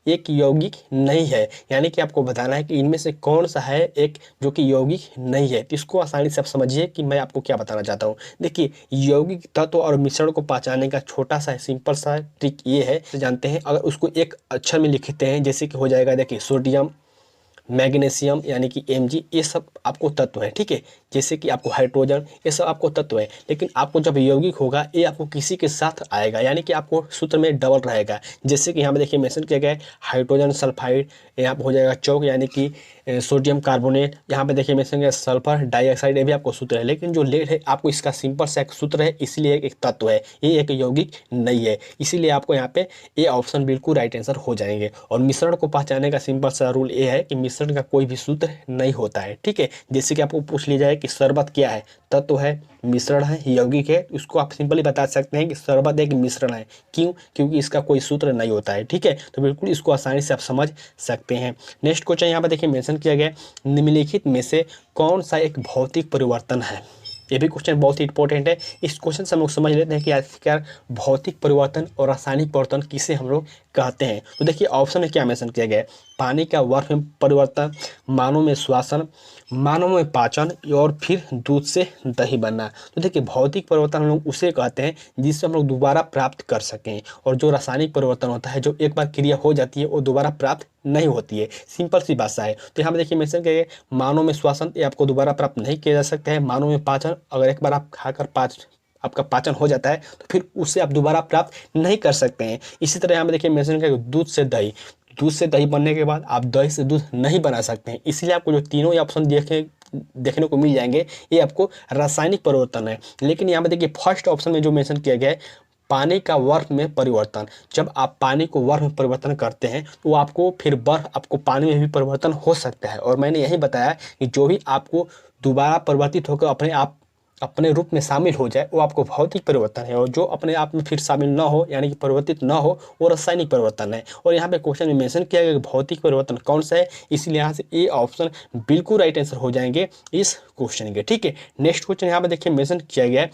एक यौगिक नहीं है, यानी कि आपको बताना है कि इनमें से कौन सा है एक जो कि यौगिक नहीं है। तो इसको आसानी से आप समझिए कि मैं आपको क्या बताना चाहता हूँ। देखिए यौगिक तत्व और मिश्रण को पहचानने का छोटा सा सिंपल सा ट्रिक ये है, तो जानते हैं अगर उसको एक अक्षर में लिखते हैं, जैसे कि हो जाएगा देखिए सोडियम, मैग्नीशियम यानी कि Mg, ये सब आपको तत्व है, ठीक है। जैसे कि आपको हाइड्रोजन, ये सब आपको तत्व है। लेकिन आपको जब यौगिक होगा ये आपको किसी के साथ आएगा, यानी कि आपको सूत्र में डबल रहेगा। जैसे कि यहाँ पे देखिए मेंशन किया गया है हाइड्रोजन सल्फाइड, यहाँ पे हो जाएगा चौक यानी कि सोडियम कार्बोनेट। यहाँ पे देखिए मेंशन किया सल्फर डाइऑक्साइड, ये भी आपको सूत्र है। लेकिन जो लेड है आपको इसका सिंपल सा एक सूत्र है, इसीलिए एक तत्व है, ये एक यौगिक नहीं है। इसीलिए आपको यहाँ पे ये ऑप्शन बिल्कुल राइट आंसर हो जाएंगे। और मिश्रण को पहचानने का सिंपल सा रूल ये है कि मिश्रण का कोई भी सूत्र नहीं होता है, ठीक है। जैसे कि आपको पूछ लिया जाए कि शरबत क्या है, तत्व है, मिश्रण है, यौगिक है, उसको आप सिंपली बता सकते हैं कि शरबत एक मिश्रण है। क्यों? क्योंकि इसका कोई सूत्र नहीं होता है, ठीक है। तो बिल्कुल इसको आसानी से आप समझ सकते हैं। नेक्स्ट क्वेश्चन यहाँ पर देखिए मेंशन किया गया, निम्नलिखित में से कौन सा एक भौतिक परिवर्तन है। ये भी क्वेश्चन बहुत ही इंपॉर्टेंट है। इस क्वेश्चन से हम लोग समझ लेते हैं कि आखिरकार भौतिक परिवर्तन और रासायनिक परिवर्तन किसे हम लोग कहते हैं। तो देखिए ऑप्शन में क्या मेंशन किया गया है, पानी का बर्फ में परिवर्तन, मानव में श्वसन, मानव में पाचन, और फिर दूध से दही बनना। तो देखिए भौतिक परिवर्तन हम लोग उसे कहते हैं जिससे हम लोग दोबारा प्राप्त कर सकें, और जो रासायनिक परिवर्तन होता है जो एक बार क्रिया हो जाती है वो दोबारा प्राप्त नहीं होती है। सिंपल सी बात है। तो यहाँ पे देखिए मेंशन किया गया, मानव में श्वसन, ये आपको दोबारा प्राप्त नहीं किया जा सकता है। मानव में पाचन, अगर एक बार आप खाकर आपका पाचन हो जाता है तो फिर उससे आप दोबारा प्राप्त नहीं कर सकते हैं। इसी तरह यहाँ पे देखिए मेंशन किया, दूध से दही, दूध से दही बनने के बाद आप दही से दूध नहीं बना सकते हैं। इसलिए आपको जो तीनों ऑप्शन देखने को मिल जाएंगे ये आपको रासायनिक परिवर्तन है। लेकिन यहाँ पे देखिए फर्स्ट ऑप्शन में जो मेंशन किया गया है, पानी का बर्फ में परिवर्तन, जब आप पानी को बर्फ में परिवर्तन करते हैं तो आपको फिर बर्फ आपको पानी में भी परिवर्तन हो सकता है। और मैंने यही बताया कि जो भी आपको दोबारा परिवर्तित होकर अपने रूप में शामिल हो जाए वो आपको भौतिक परिवर्तन है, और जो अपने आप में फिर शामिल ना हो यानी कि परिवर्तित ना हो वो रासायनिक परिवर्तन है। और यहाँ पे क्वेश्चन में मेंशन किया गया कि भौतिक परिवर्तन कौन सा है, इसलिए यहाँ से ए ऑप्शन बिल्कुल राइट आंसर हो जाएंगे इस क्वेश्चन के, ठीक है। नेक्स्ट क्वेश्चन यहाँ पे देखिए मेंशन किया गया है,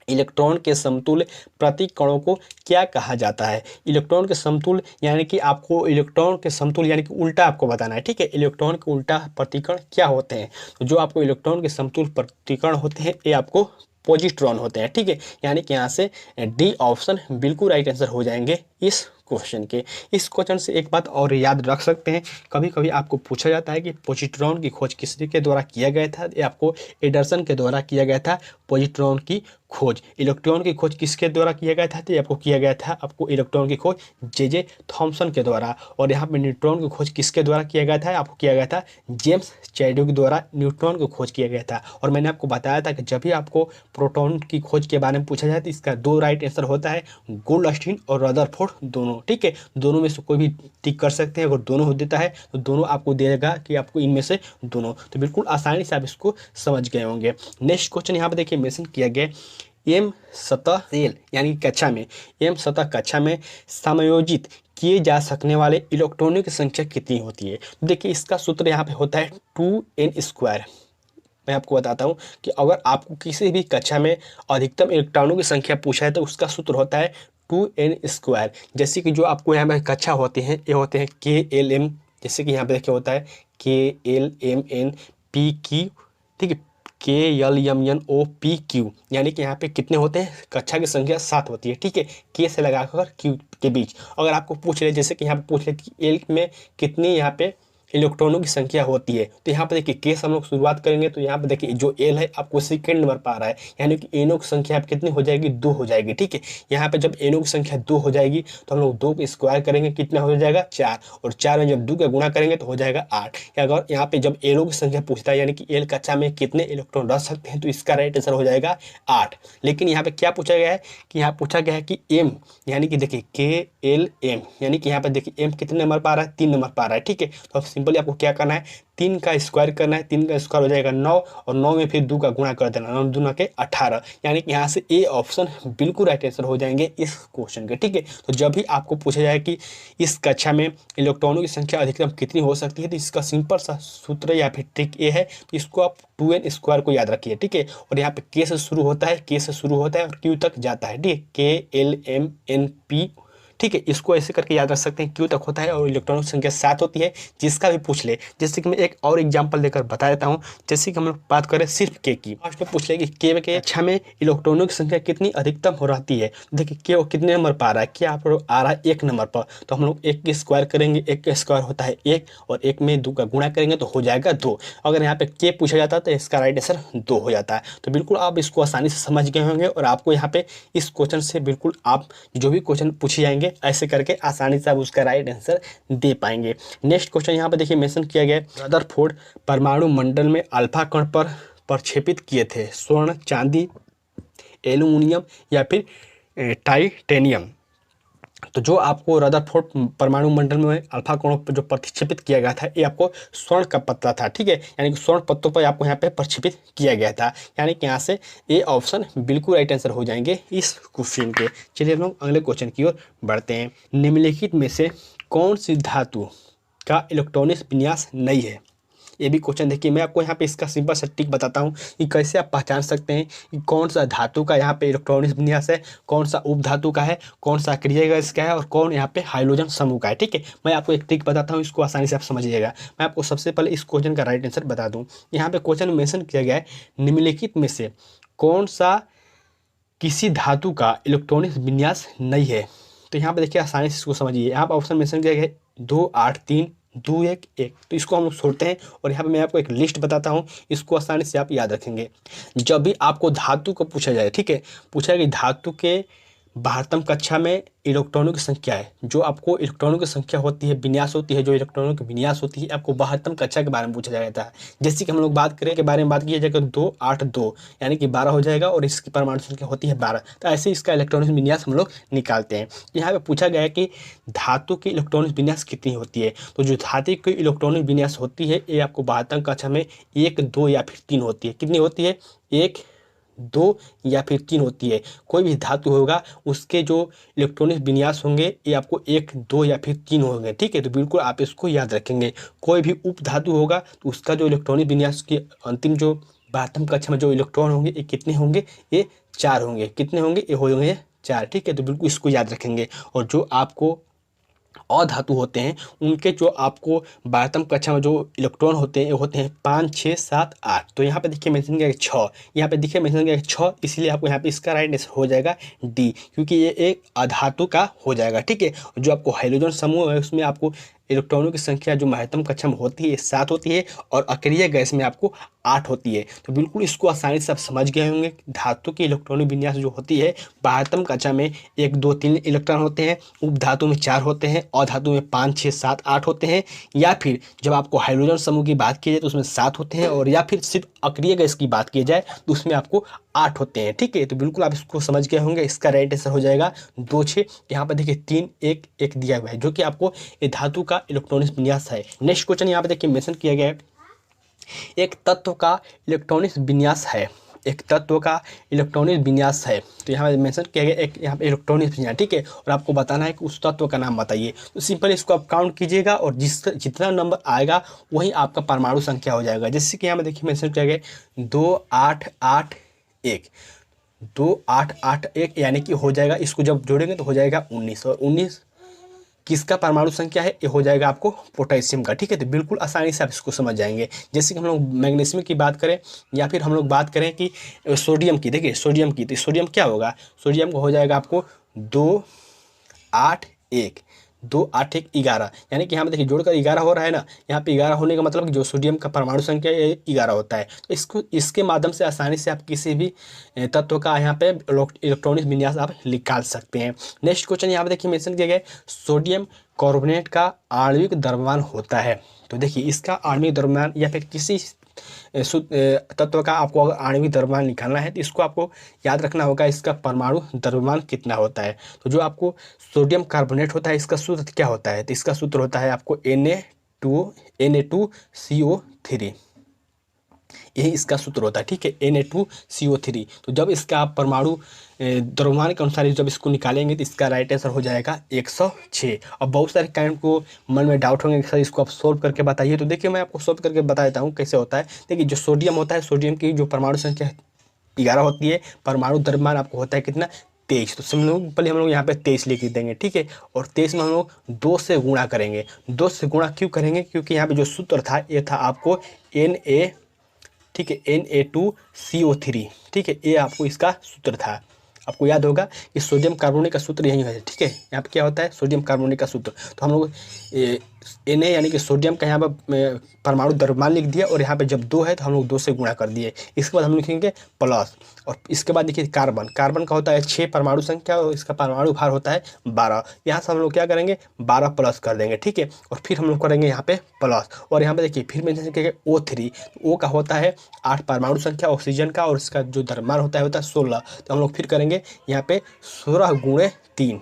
इलेक्ट्रॉन के समतुल्य प्रति कणों को क्या कहा जाता है। इलेक्ट्रॉन के समतुल्य यानी कि आपको इलेक्ट्रॉन के समतुल्य यानी कि उल्टा आपको बताना है, ठीक है। इलेक्ट्रॉन के उल्टा प्रतिकण क्या होते हैं। तो जो आपको इलेक्ट्रॉन के समतुल्य प्रतिकण होते हैं ये आपको पॉजिट्रॉन होते हैं, ठीक है। यानी कि यहाँ से डी ऑप्शन बिल्कुल राइट आंसर हो जाएंगे इस क्वेश्चन के। इस क्वेश्चन से एक बात और याद रख सकते हैं, कभी कभी आपको पूछा जाता है कि पॉजिट्रॉन की खोज किसके द्वारा किया गया था। ये आपको एंडरसन के द्वारा किया गया था पॉजिट्रॉन की खोज, इलेक्ट्रॉन की खोज किसके द्वारा किया गया था? तो आपको किया गया था आपको इलेक्ट्रॉन की खोज जे थॉमसन के द्वारा। और यहाँ पे न्यूट्रॉन की खोज किसके द्वारा किया गया था? आपको किया गया था जेम्स चैडविक के द्वारा न्यूट्रॉन की खोज किया गया था। और मैंने आपको बताया था कि जब भी आपको प्रोटॉन की खोज के बारे में पूछा जाए तो इसका दो राइट आंसर होता है, गोल्डस्टीन और रदरफोर्ड दोनों। ठीक है, दोनों में से कोई भी टिक कर सकते हैं। अगर दोनों हो देता है तो दोनों आपको देगा कि आपको इनमें से दोनों। तो बिल्कुल आसानी से आप इसको समझ गए होंगे। नेक्स्ट क्वेश्चन यहाँ पे देखिए मेंशन किया गया, एम सतह सेल यानी कक्षा में, एम सतह कक्षा में समायोजित किए जा सकने वाले इलेक्ट्रॉनों की संख्या कितनी होती है? देखिए इसका सूत्र यहाँ पे होता है 2n²। मैं आपको बताता हूँ कि अगर आपको किसी भी कक्षा में अधिकतम इलेक्ट्रॉनों की संख्या पूछा है तो उसका सूत्र होता है 2n²। जैसे कि जो आपको यहाँ पे कक्षा होते हैं ये होते हैं KLM, जैसे कि यहाँ पे देखिए होता है KLMNPQ, ठीक है, KLMNOPQ, यानी कि यहाँ पे कितने होते हैं? कक्षा की संख्या 7 होती है। ठीक है, K से लगाकर Q के बीच। अगर आपको पूछ ले, जैसे कि यहाँ पे पूछ ले कि L में कितनी यहाँ पे इलेक्ट्रॉनों की संख्या होती है, तो यहाँ पे देखिए के से हम लोग शुरुआत करेंगे। तो यहाँ पे देखिए जो एल है आपको सेकेंड नंबर पर आ रहा है, यानी कि एनओ की संख्या आप कितनी हो जाएगी? 2 हो जाएगी। ठीक है, यहाँ पे जब एनओ की संख्या 2 हो जाएगी तो हम लोग 2 को स्क्वायर करेंगे, कितना हो जाएगा? 4। और 4 में जब 2 का गुणा करेंगे तो हो जाएगा 8। अगर यहाँ पे जब एनओ की संख्या पूछता है यानी कि एल कक्षा में कितने इलेक्ट्रॉन रख सकते हैं, तो इसका राइट आंसर हो जाएगा 8। लेकिन यहाँ पे क्या पूछा गया है कि यहाँ पूछा गया है कि एम, यानी कि देखिए KLM, यानी कि यहाँ पे देखिए एम कितने नंबर पर आ रहा है? 3 नंबर पर आ रहा है। ठीक है, तो अब सिंपली आपको क्या करना है? 3 का स्क्वायर करना है। 3 का स्क्वायर हो जाएगा 9, और 9 में फिर 2 का गुणा कर देना, 9 दूना के 18, यानी कि यहाँ से ए ऑप्शन बिल्कुल राइट आंसर हो जाएंगे इस क्वेश्चन के। ठीक है, तो जब भी आपको पूछा जाए कि इस कक्षा में इलेक्ट्रॉनों की संख्या अधिकतम कितनी हो सकती है, तो इसका सिंपल सा सूत्र या फिर ट्रिक ये है, इसको आप 2n² को याद रखिए। ठीक है, और यहाँ पे के से शुरू होता है, के से शुरू होता है और क्यू तक जाता है। ठीक है, KLMNP, ठीक है, इसको ऐसे करके याद रख सकते हैं, क्यू तक होता है और इलेक्ट्रॉनों की संख्या 7 होती है। जिसका भी पूछ ले, जैसे कि मैं एक और एग्जांपल देकर बता देता हूँ। जैसे कि हम लोग बात करें सिर्फ के की, फर्स्ट में पूछ ले कि के कक्षा में इलेक्ट्रॉनों की संख्या कितनी अधिकतम हो रहती है। देखिए के वो कितने नंबर पर आ रहा है? क्या आप लोग आ रहा है 1 नंबर पर, तो हम लोग 1 के स्क्वायर करेंगे, 1 का स्क्वायर होता है 1, और 1 में 2 का गुणा करेंगे तो हो जाएगा 2। अगर यहाँ पे के पूछा जाता है तो इसका राइट आंसर 2 हो जाता है। तो बिल्कुल आप इसको आसानी से समझ गए होंगे, और आपको यहाँ पे इस क्वेश्चन से बिल्कुल आप जो भी क्वेश्चन पूछे जाएंगे ऐसे करके आसानी से आप उसका राइट आंसर दे पाएंगे। नेक्स्ट क्वेश्चन यहाँ पे देखिए मेंशन किया गया है, रदरफोर्ड परमाणु मंडल में अल्फा कण पर प्रक्षेपित किए थे स्वर्ण, चांदी, एल्यूमिनियम या फिर टाइटेनियम। तो जो आपको रदरफोर्ड परमाणु मंडल में अल्फा कणों पर जो प्रक्षेपित किया गया था ये आपको स्वर्ण का पत्ता था। ठीक है, यानी कि स्वर्ण पत्तों पर आपको यहाँ पे प्रक्षेपित किया गया था, यानी कि यहाँ से ए ऑप्शन बिल्कुल राइट आंसर हो जाएंगे इस क्वेश्चन के। चलिए हम लोग अगले क्वेश्चन की ओर बढ़ते हैं। निम्नलिखित में से कौन सी धातु का इलेक्ट्रॉनिक विन्यास नहीं है? ये भी क्वेश्चन देखिए, मैं आपको यहाँ पे इसका सिंपल सा ट्रिक बताता हूँ कि कैसे आप पहचान सकते हैं कि कौन सा धातु का यहाँ पे इलेक्ट्रॉनिक विन्यास है, कौन सा उपधातु का है, कौन सा अक्रिय गैस का है, और कौन यहाँ पे हाइड्रोजन समूह का है। ठीक है, मैं आपको एक ट्रिक बताता हूँ, इसको आसानी से आप समझिएगा। मैं आपको सबसे पहले इस क्वेश्चन का राइट आंसर बता दूँ। यहाँ पे क्वेश्चन में मेंशन किया गया है, निम्नलिखित में से कौन सा किसी धातु का इलेक्ट्रॉनिक विन्यास नहीं है। तो यहाँ पे देखिए आसानी से इसको समझिए। यहाँ पे ऑप्शन मेंशन किया गया है 2, 8, 3, 2, 1, 1। तो इसको हम लोग छोड़ते हैं, और यहाँ पे मैं आपको एक लिस्ट बताता हूँ, इसको आसानी से आप याद रखेंगे। जब भी आपको धातु को पूछा जाए, ठीक है, पूछा कि धातु के 12वीं कक्षा में इलेक्ट्रॉनों की संख्या है, जो आपको इलेक्ट्रॉनों की संख्या होती है, विन्यास होती है, जो इलेक्ट्रॉनों की विन्यास होती है, आपको 12वीं कक्षा के बारे में पूछा जाता है। जैसे कि हम लोग बात करें के बारे में बात किया जाएगा 2, 8, 2, यानी कि 12 हो जाएगा, और इसकी परमाणु संख्या होती है 12। तो ऐसे इसका इलेक्ट्रॉनिक विन्यास हम लोग निकालते हैं। यहाँ पे पूछा गया है कि धातु की इलेक्ट्रॉनिक विन्यास कितनी होती है। तो जो धातु की इलेक्ट्रॉनिक विन्यास होती है ये आपको 12वीं कक्षा में 1, 2 या फिर 3 होती है। कितनी होती है? 1, 2 या फिर 3 होती है। कोई भी धातु होगा उसके जो इलेक्ट्रॉनिक विन्यास होंगे ये आपको 1, 2 या फिर 3 होंगे। ठीक है, तो बिल्कुल आप इसको याद रखेंगे। कोई भी उप धातु होगा तो उसका जो इलेक्ट्रॉनिक विन्यास की अंतिम जो 12वीं कक्षा में जो इलेक्ट्रॉन होंगे ये कितने होंगे? ये 4 होंगे। कितने होंगे? ये होंगे 4। ठीक है, तो बिल्कुल इसको याद रखेंगे। और जो आपको अधातु होते हैं उनके जो आपको 12वीं कक्षा में जो इलेक्ट्रॉन होते हैं ये होते हैं 5, 6, 7, 8। तो यहाँ पे देखिए मेंशन किया है 6, यहाँ पे देखिए मेंशन किया है 6, इसलिए आपको यहाँ पे इसका राइट आंसर हो जाएगा डी, क्योंकि ये एक अधातु का हो जाएगा। ठीक है, जो आपको हाइड्रोजन समूह है उसमें आपको इलेक्ट्रॉनों की संख्या जो महत्तम कक्षा में होती है 7 होती है और अक्रिय गैस में आपको 8 होती है। तो बिल्कुल इसको आसानी से आप समझ गए होंगे। धातु की इलेक्ट्रॉनिक विन्यास जो होती है महत्तम कक्षा में 1 2 3 इलेक्ट्रॉन होते हैं, उपधातु में 4 होते हैं और धातु में 5 6 7 8 होते हैं, या फिर जब आपको हाइड्रोजन समूह की बात की जाए तो उसमें 7 होते हैं, और या फिर सिर्फ अक्रिय गैस की बात की जाए तो उसमें आपको 8 होते हैं। ठीक है, तो बिल्कुल आप इसको समझ गए होंगे। इसका राइट आंसर हो जाएगा 2 6। यहाँ पर देखिए 3 1 1 दिया हुआ है जो कि आपको ये धातु का इलेक्ट्रॉनिक विन्यास है। नेक्स्ट क्वेश्चन यहाँ पे देखिए मेंशन किया गया है, एक तत्व का इलेक्ट्रॉनिक विन्यास है, एक तत्व का इलेक्ट्रॉनिक विन्यास है। तो यहाँ पे मेंशन किया गया एक यहाँ पे इलेक्ट्रॉनिक विन्यास, ठीक है, और आपको बताना है कि उस तत्व का नाम बताइए। तो सिंपल इसको आप काउंट कीजिएगा और जितना नंबर आएगा वही आपका परमाणु संख्या हो जाएगा। जैसे कि यहाँ पे देखिए मेंशन किया गया 2 8 8 1, 2 8 8 1 यानी कि हो जाएगा, इसको जब जोड़ेंगे तो हो जाएगा 19, और 19 किसका परमाणु संख्या है, ये हो जाएगा आपको पोटेशियम का। ठीक है, तो बिल्कुल आसानी से आप इसको समझ जाएंगे। जैसे कि हम लोग मैग्नीशियम की बात करें या फिर हम लोग बात करें कि सोडियम की, देखिए सोडियम की, तो सोडियम क्या होगा, सोडियम को हो जाएगा आपको 2 8 1, 2 8 1 11, यानी कि यहाँ पे देखिए जोड़कर 11 हो रहा है ना। यहाँ पे 11 होने का मतलब कि जो सोडियम का परमाणु संख्या है 11 होता है। तो इसको इसके माध्यम से आसानी से आप किसी भी तत्व का यहाँ पे इलेक्ट्रॉनिक विन्यास आप निकाल सकते हैं। नेक्स्ट क्वेश्चन यहाँ पे देखिए मेंशन किया गया है, सोडियम कार्बोनेट का आणविक द्रव्यमान होता है। तो देखिए इसका आणविक द्रव्यमान या फिर किसी तत्व का आपको अगर आणविक द्रव्यमान निकालना है तो इसको आपको याद रखना होगा, इसका परमाणु द्रव्यमान कितना होता है। तो जो आपको सोडियम कार्बोनेट होता है इसका सूत्र क्या होता है, तो इसका सूत्र होता है आपको Na2CO3, यही इसका सूत्र होता है। ठीक है, Na2CO3। तो जब इसका आप परमाणु द्रव्यमान के अनुसार जब इसको निकालेंगे तो इसका राइट आंसर हो जाएगा 106। अब बहुत सारे काइंड को मन में डाउट होंगे कि सर इसको आप सोल्व करके बताइए। तो देखिए मैं आपको सोल्व करके बता देता हूँ कैसे होता है। देखिए जो सोडियम होता है, सोडियम की जो परमाणु संख्या 11 होती है, परमाणु द्रव्यमान आपको होता है कितना, 23। तो सिंपली हम लोग यहाँ पे 23 लिख देंगे। ठीक है, और 23 में हम लोग 2 से गुणा करेंगे। 2 से गुणा क्यों करेंगे, क्योंकि यहाँ पे जो सूत्र था ये था आपको Na, ठीक है, Na2CO3। ठीक है, ये आपको इसका सूत्र था। आपको याद होगा कि सोडियम कार्बोनेट का सूत्र यही है। ठीक है, यहाँ पे क्या होता है, सोडियम कार्बोनेट का सूत्र। तो हम लोग Na यानी कि सोडियम का यहाँ पर परमाणु द्रव्यमान लिख दिया, और यहाँ पे जब 2 है तो हम लोग 2 से गुणा कर दिए। इसके बाद हम लिखेंगे प्लस, और इसके बाद देखिए कार्बन, कार्बन का होता है 6 परमाणु संख्या और इसका परमाणु भार होता है 12। यहाँ से हम लोग क्या करेंगे, 12 प्लस कर देंगे। ठीक है, और फिर हम लोग करेंगे यहाँ पे प्लस, और यहाँ पे देखिए फिर मेंशन किया गया O3। O का होता है 8 परमाणु संख्या ऑक्सीजन का, और इसका जो द्रव्यमान होता है 16। तो हम लोग फिर करेंगे यहाँ पे 16 × 3।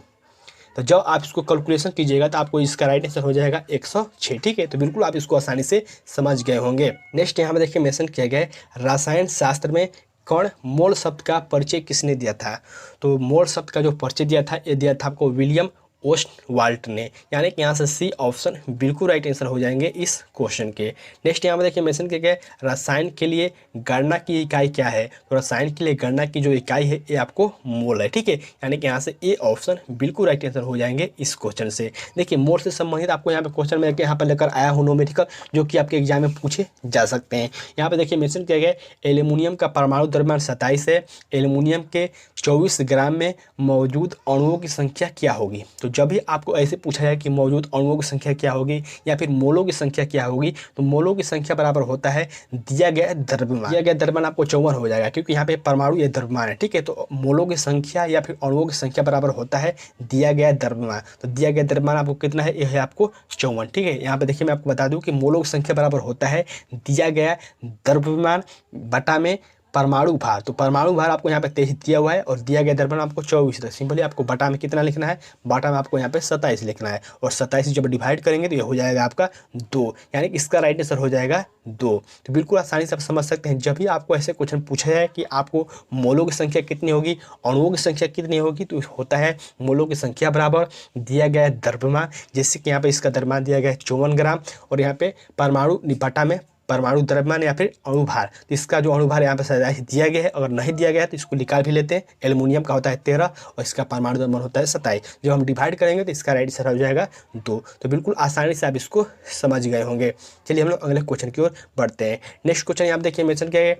तो जब आप इसको कैलकुलेशन कीजिएगा तो आपको इसका राइट आंसर हो जाएगा 106। ठीक है, तो बिल्कुल आप इसको आसानी से समझ गए होंगे। नेक्स्ट यहाँ पे देखिए मेंशन किया गया है, रसायन शास्त्र में कण मोल शब्द का परिचय किसने दिया था। तो मोल शब्द का जो परिचय दिया था ये दिया था आपको विलियम ओस्टवाल्ट ने, यानी कि यहाँ से सी ऑप्शन बिल्कुल राइट आंसर हो जाएंगे इस क्वेश्चन के। नेक्स्ट यहाँ पे देखिए मेंशन किया गया है, रसायन के लिए गणना की इकाई क्या है। तो रसायन के लिए गणना की जो इकाई है ये आपको मोल है। ठीक है, यानी कि यहाँ से ए ऑप्शन बिल्कुल राइट आंसर हो जाएंगे इस क्वेश्चन से। देखिए मोल से संबंधित आपको यहाँ पे क्वेश्चन में यहाँ पर लेकर आया हूँ न्यूमेरिकल, जो कि आपके एग्जाम में पूछे जा सकते हैं। यहाँ पे देखिए मेंशन किया गया है, एल्यूमिनियम का परमाणु द्रव्यमान 27 है, एल्यूमिनियम के 24 ग्राम में मौजूद अणुओं की संख्या क्या होगी। तो जब भी आपको ऐसे पूछा जाए कि मौजूद अणुओं की संख्या क्या होगी या फिर मोलों की संख्या क्या होगी, तो मोलों की संख्या बराबर होता है दिया गया द्रव्यमान। दिया गया द्रव्यमान आपको 54 हो जाएगा, क्योंकि यहाँ पे परमाणु ये द्रव्यमान है। ठीक है, तो मोलों की संख्या या फिर अणुओं की संख्या बराबर होता है दिया गया द्रव्यमान। तो दिया गया द्रव्यमान आपको कितना है, यह है आपको 54। ठीक है, यहाँ पे देखिए मैं आपको बता दूं कि मोलों की संख्या बराबर होता है दिया गया द्रव्यमान बटा में परमाणु भार। तो परमाणु भार आपको यहाँ पे 23 दिया हुआ है और दिया गया द्रव्यमान आपको 24। तो सिंपली आपको बटा में कितना लिखना है, बटा में आपको यहाँ पे 27 लिखना है, और 27 जब डिवाइड करेंगे तो ये हो जाएगा आपका 2, यानी कि इसका राइट आंसर हो जाएगा 2। तो बिल्कुल आसानी से आप समझ सकते हैं, जब भी आपको ऐसे क्वेश्चन पूछा जाए कि आपको मोलों की संख्या कितनी होगी, अणुओं की संख्या कितनी होगी, तो होता है मोलों की संख्या बराबर दिया गया द्रव्यमान। जैसे कि यहाँ पे इसका द्रव्यमान दिया गया है 54 ग्राम, और यहाँ पे परमाणु बटा में परमाणु द्रव्यमान या फिर अणुभार। तो इसका जो अणुभार यहाँ पे दिया गया है, अगर नहीं दिया गया है तो इसको निकाल भी लेते हैं। एल्युमिनियम का होता है 13 और इसका परमाणु द्रव्यमान होता है 27। जब हम डिवाइड करेंगे तो इसका राइट आंसर हो जाएगा 2। तो बिल्कुल आसानी से आप इसको समझ गए होंगे। चलिए हम लोग अगले क्वेश्चन की ओर बढ़ते हैं। नेक्स्ट क्वेश्चन यहाँ देखिए मेंशन किया गया,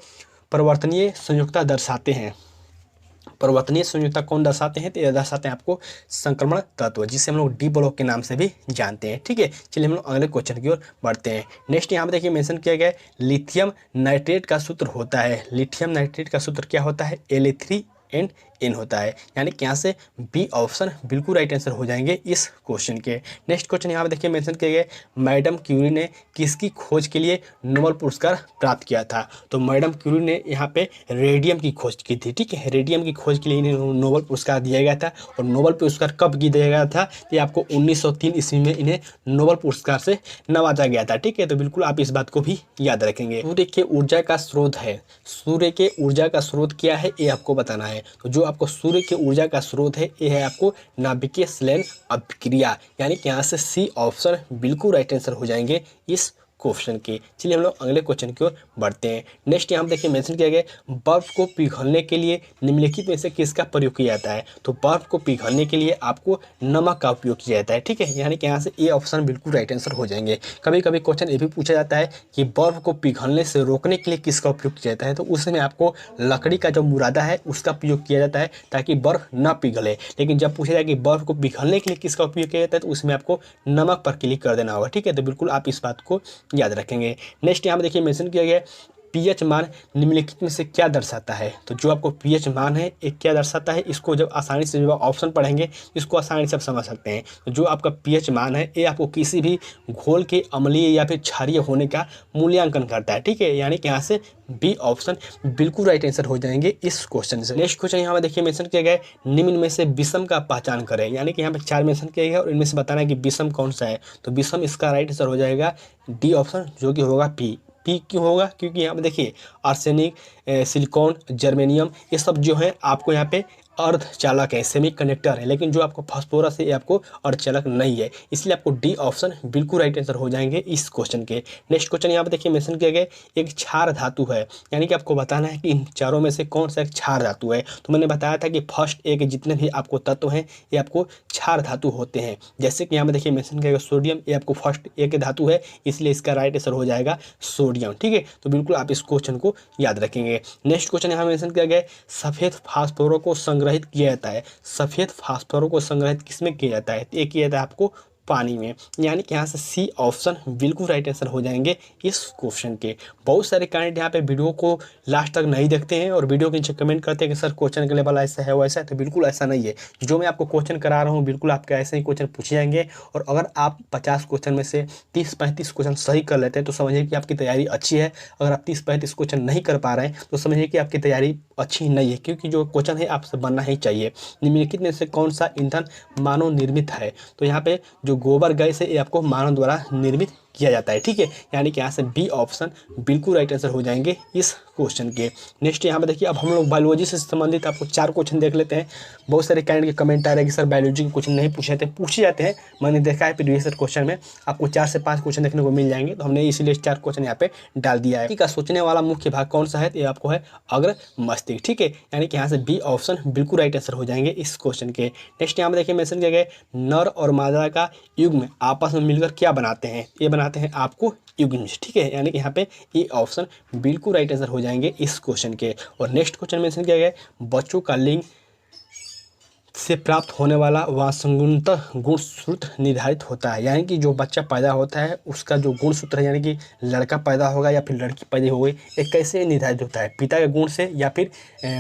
परिवर्तनीय संयुक्ता दर्शाते हैं। परिवर्तनीय संयोजकता कौन दर्शाते हैं? तो ये दर्शाते हैं आपको संक्रमण तत्व, जिसे हम लोग डी ब्लॉक के नाम से भी जानते हैं। ठीक है, चलिए हम लोग अगले क्वेश्चन की ओर बढ़ते हैं। नेक्स्ट यहाँ पे देखिए मेंशन किया गया है लिथियम नाइट्रेट का सूत्र होता है। लिथियम नाइट्रेट का सूत्र क्या होता है? Na3N होता है, यानी कि यहाँ से बी ऑप्शन बिल्कुल राइट आंसर हो जाएंगे इस क्वेश्चन के। नेक्स्ट क्वेश्चन यहाँ पे देखिए मेंशन किया गया मैडम क्यूरी ने किसकी खोज के लिए नोबेल पुरस्कार प्राप्त किया था? तो मैडम क्यूरी ने यहाँ पे रेडियम की खोज की थी। ठीक है, रेडियम की खोज के लिए इन्हें नोबेल पुरस्कार दिया गया था। और नोबेल पुरस्कार कब दिया गया था? ये आपको 1903 ईस्वी में इन्हें नोबेल पुरस्कार से नवाजा गया था। ठीक है, तो बिल्कुल आप इस बात को भी याद रखेंगे। सूर्य के ऊर्जा का स्रोत है, सूर्य के ऊर्जा का स्रोत क्या है ये आपको बताना है। तो जो आपको सूर्य के ऊर्जा का स्रोत है ये है आपको नाभिकीय संलयन अभिक्रिया, यानी कि यहाँ से सी ऑप्शन बिल्कुल राइट आंसर हो जाएंगे इस क्वेश्चन के। चलिए हम लोग अगले क्वेश्चन की ओर बढ़ते हैं। नेक्स्ट यहाँ देखिए मेंशन किया गया बर्फ को पिघलने के लिए निम्नलिखित में से किसका प्रयोग किया जाता है? तो बर्फ को पिघलने के लिए आपको नमक का उपयोग किया जाता है। ठीक है, यानी कि यहाँ से ए ऑप्शन बिल्कुल राइट आंसर हो जाएंगे। कभी कभी क्वेश्चन ये भी पूछा जाता है कि बर्फ को पिघलने से रोकने के लिए किसका उपयोग किया जाता है? तो उसमें आपको लकड़ी का जो मुरादा है उसका उपयोग किया जाता है ताकि बर्फ न पिघले। लेकिन जब पूछा जाए कि बर्फ को पिघलने के लिए किसका उपयोग किया जाता है तो उसमें आपको नमक पर क्लिक कर देना होगा। ठीक है, तो बिल्कुल आप इस बात को याद रखेंगे। नेक्स्ट यहाँ पे देखिए मेंशन किया गया पीएच मान निम्नलिखित में से क्या दर्शाता है? तो जो आपको पीएच मान है एक क्या दर्शाता है, इसको जब आसानी से जब ऑप्शन पढ़ेंगे इसको आसानी से आप समझ सकते हैं। तो जो आपका पीएच मान है ये आपको किसी भी घोल के अम्लीय या फिर क्षारीय होने का मूल्यांकन करता है। ठीक है, यानी कि यहाँ से बी ऑप्शन बिल्कुल राइट आंसर हो जाएंगे इस क्वेश्चन से। नेक्स्ट क्वेश्चन यहाँ पे देखिए मेंशन किया गया है निम्न में से विषम का पहचान करें, यानी कि यहाँ पे 4 मेंशन किया गया और इनमें से बताना है कि विषम कौन सा है। तो विषम इसका राइट आंसर हो जाएगा डी ऑप्शन, जो कि होगा पी। क्यों होगा? क्योंकि यहाँ पे देखिए आर्सेनिक, सिलिकॉन, जर्मेनियम ये सब जो है आपको यहाँ पे अर्धचालक है, सेमीकंडक्टर है, लेकिन जो आपको फास्फोरस है ये आपको अर्धचालक नहीं है, इसलिए आपको डी ऑप्शन बिल्कुल राइट आंसर हो जाएंगे इस क्वेश्चन के। नेक्स्ट क्वेश्चन यहाँ पे देखिए मेंशन किया गया एक क्षार धातु है, यानी कि आपको बताना है कि इन चारों में से कौन सा एक क्षार धातु है। तो मैंने बताया था कि फर्स्ट ए के जितने भी आपको तत्व हैं ये आपको क्षार धातु होते हैं। जैसे कि यहाँ पे देखिए मेंशन किया गया सोडियम, ये आपको फर्स्ट ए के धातु है, इसलिए इसका राइट आंसर हो जाएगा सोडियम। ठीक है, तो बिल्कुल आप इस क्वेश्चन को याद रखेंगे। नेक्स्ट क्वेश्चन यहाँ मेंशन किया गया सफेद फास्फोरस को संग्रहित किया जाता है। सफेद फास्फोरस को संग्रहित किसमें किया जाता है? ये किया जाता है आपको पानी में, यानी कि यहाँ से सी ऑप्शन बिल्कुल राइट आंसर हो जाएंगे इस क्वेश्चन के। बहुत सारे कैंडिडेट यहाँ पे वीडियो को लास्ट तक नहीं देखते हैं और वीडियो के नीचे कमेंट करते हैं कि सर क्वेश्चन के लेवल ऐसा है वैसा है, तो बिल्कुल ऐसा नहीं है। जो मैं आपको क्वेश्चन करा रहा हूँ बिल्कुल आपके ऐसे ही क्वेश्चन पूछे जाएंगे और अगर आप 50 क्वेश्चन में से 30-35 क्वेश्चन सही कर लेते हैं तो समझिए कि आपकी तैयारी अच्छी है। अगर आप 30-35 क्वेश्चन नहीं कर पा रहे हैं तो समझिए कि आपकी तैयारी अच्छी नहीं है, क्योंकि जो क्वेश्चन है आपसे बनना ही चाहिए। निम्नलिखित में से कौन सा ईंधन मानव निर्मित है? तो यहाँ पे जो गोबर गैस है ये आपको मानव द्वारा निर्मित किया जाता है। ठीक है, यानी कि यहाँ से बी ऑप्शन बिल्कुल राइट आंसर हो जाएंगे इस क्वेश्चन के। नेक्स्ट यहाँ पे देखिए अब हम लोग बायोलॉजी से संबंधित आपको 4 क्वेश्चन देख लेते हैं। बहुत सारे कैंडिडेट के कमेंट आ रहे हैं कि सर बायोलॉजी के क्वेश्चन नहीं पूछे जाते हैं। मैंने देखा है प्रीवियस क्वेश्चन में आपको 4 से 5 क्वेश्चन देखने को मिल जाएंगे, तो हमने इसीलिए 4 क्वेश्चन यहाँ पे डाल दिया है। ठीक है, सोचने वाला मुख्य भाग कौन सा है? तो ये आपको है अग्र मस्तिष्क। ठीक है, यानी कि यहाँ से बी ऑप्शन बिल्कुल राइट आंसर हो जाएंगे इस क्वेश्चन के। नेक्स्ट यहाँ पे देखिए मेंशन किया गया नर और मादा का युग्म आपस में मिलकर क्या बनाते हैं? ये बनाते हैं आपको युग्म। ठीक है, यानी कि यहाँ पे ये ऑप्शन बिल्कुल राइट आंसर हो जाएंगे इस क्वेश्चन के। और नेक्स्ट क्वेश्चन मेंशन किया गया है बच्चों का लिंग से प्राप्त होने वाला वासंगुणतः गुणसूत्र निर्धारित होता है, यानी कि जो बच्चा पैदा होता है उसका जो गुणसूत्र है, यानी कि लड़का पैदा होगा या फिर लड़की पैदा होगी, ये कैसे निर्धारित होता है? पिता के गुण से या फिर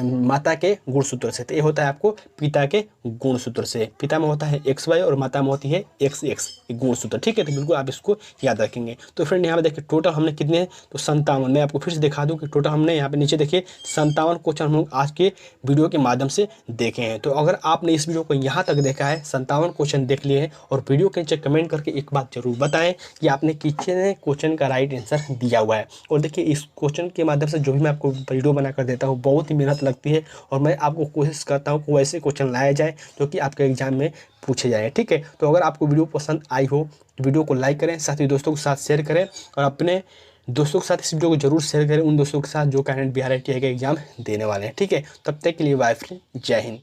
माता के गुणसूत्र से? तो ये होता है आपको पिता के गुणसूत्र से। पिता में होता है XY और माता में होती है XX गुणसूत्र। ठीक है, तो बिल्कुल आप इसको याद रखेंगे। तो फ्रेंड यहाँ पे देखिए टोटल हमने कितने, तो 57। मैं आपको फिर से दिखा दूँ कि टोटल हमने यहाँ पे नीचे देखिए 57 क्वेश्चन हम लोग आज के वीडियो के माध्यम से देखे हैं। तो अगर आपने इस वीडियो को यहाँ तक देखा है, 57 क्वेश्चन देख लिए हैं, और वीडियो के नीचे कमेंट करके एक बात जरूर बताएं कि आपने कितने क्वेश्चन का राइट आंसर दिया हुआ है। और देखिए इस क्वेश्चन के माध्यम से जो भी मैं आपको वीडियो बना कर देता हूँ बहुत ही मेहनत लगती है और मैं आपको कोशिश करता हूँ कि वैसे क्वेश्चन लाया जाए जो कि आपके एग्जाम में पूछे जाए। ठीक है, तो अगर आपको वीडियो पसंद आई हो तो वीडियो को लाइक करें, साथ ही दोस्तों के साथ शेयर करें और अपने दोस्तों के साथ इस वीडियो को जरूर शेयर करें उन दोस्तों के साथ जो कैंडिडेट बिहार ITI का एग्जाम देने वाले हैं। ठीक है, तब तक के लिए बाय फ्रेंड, जय हिंद।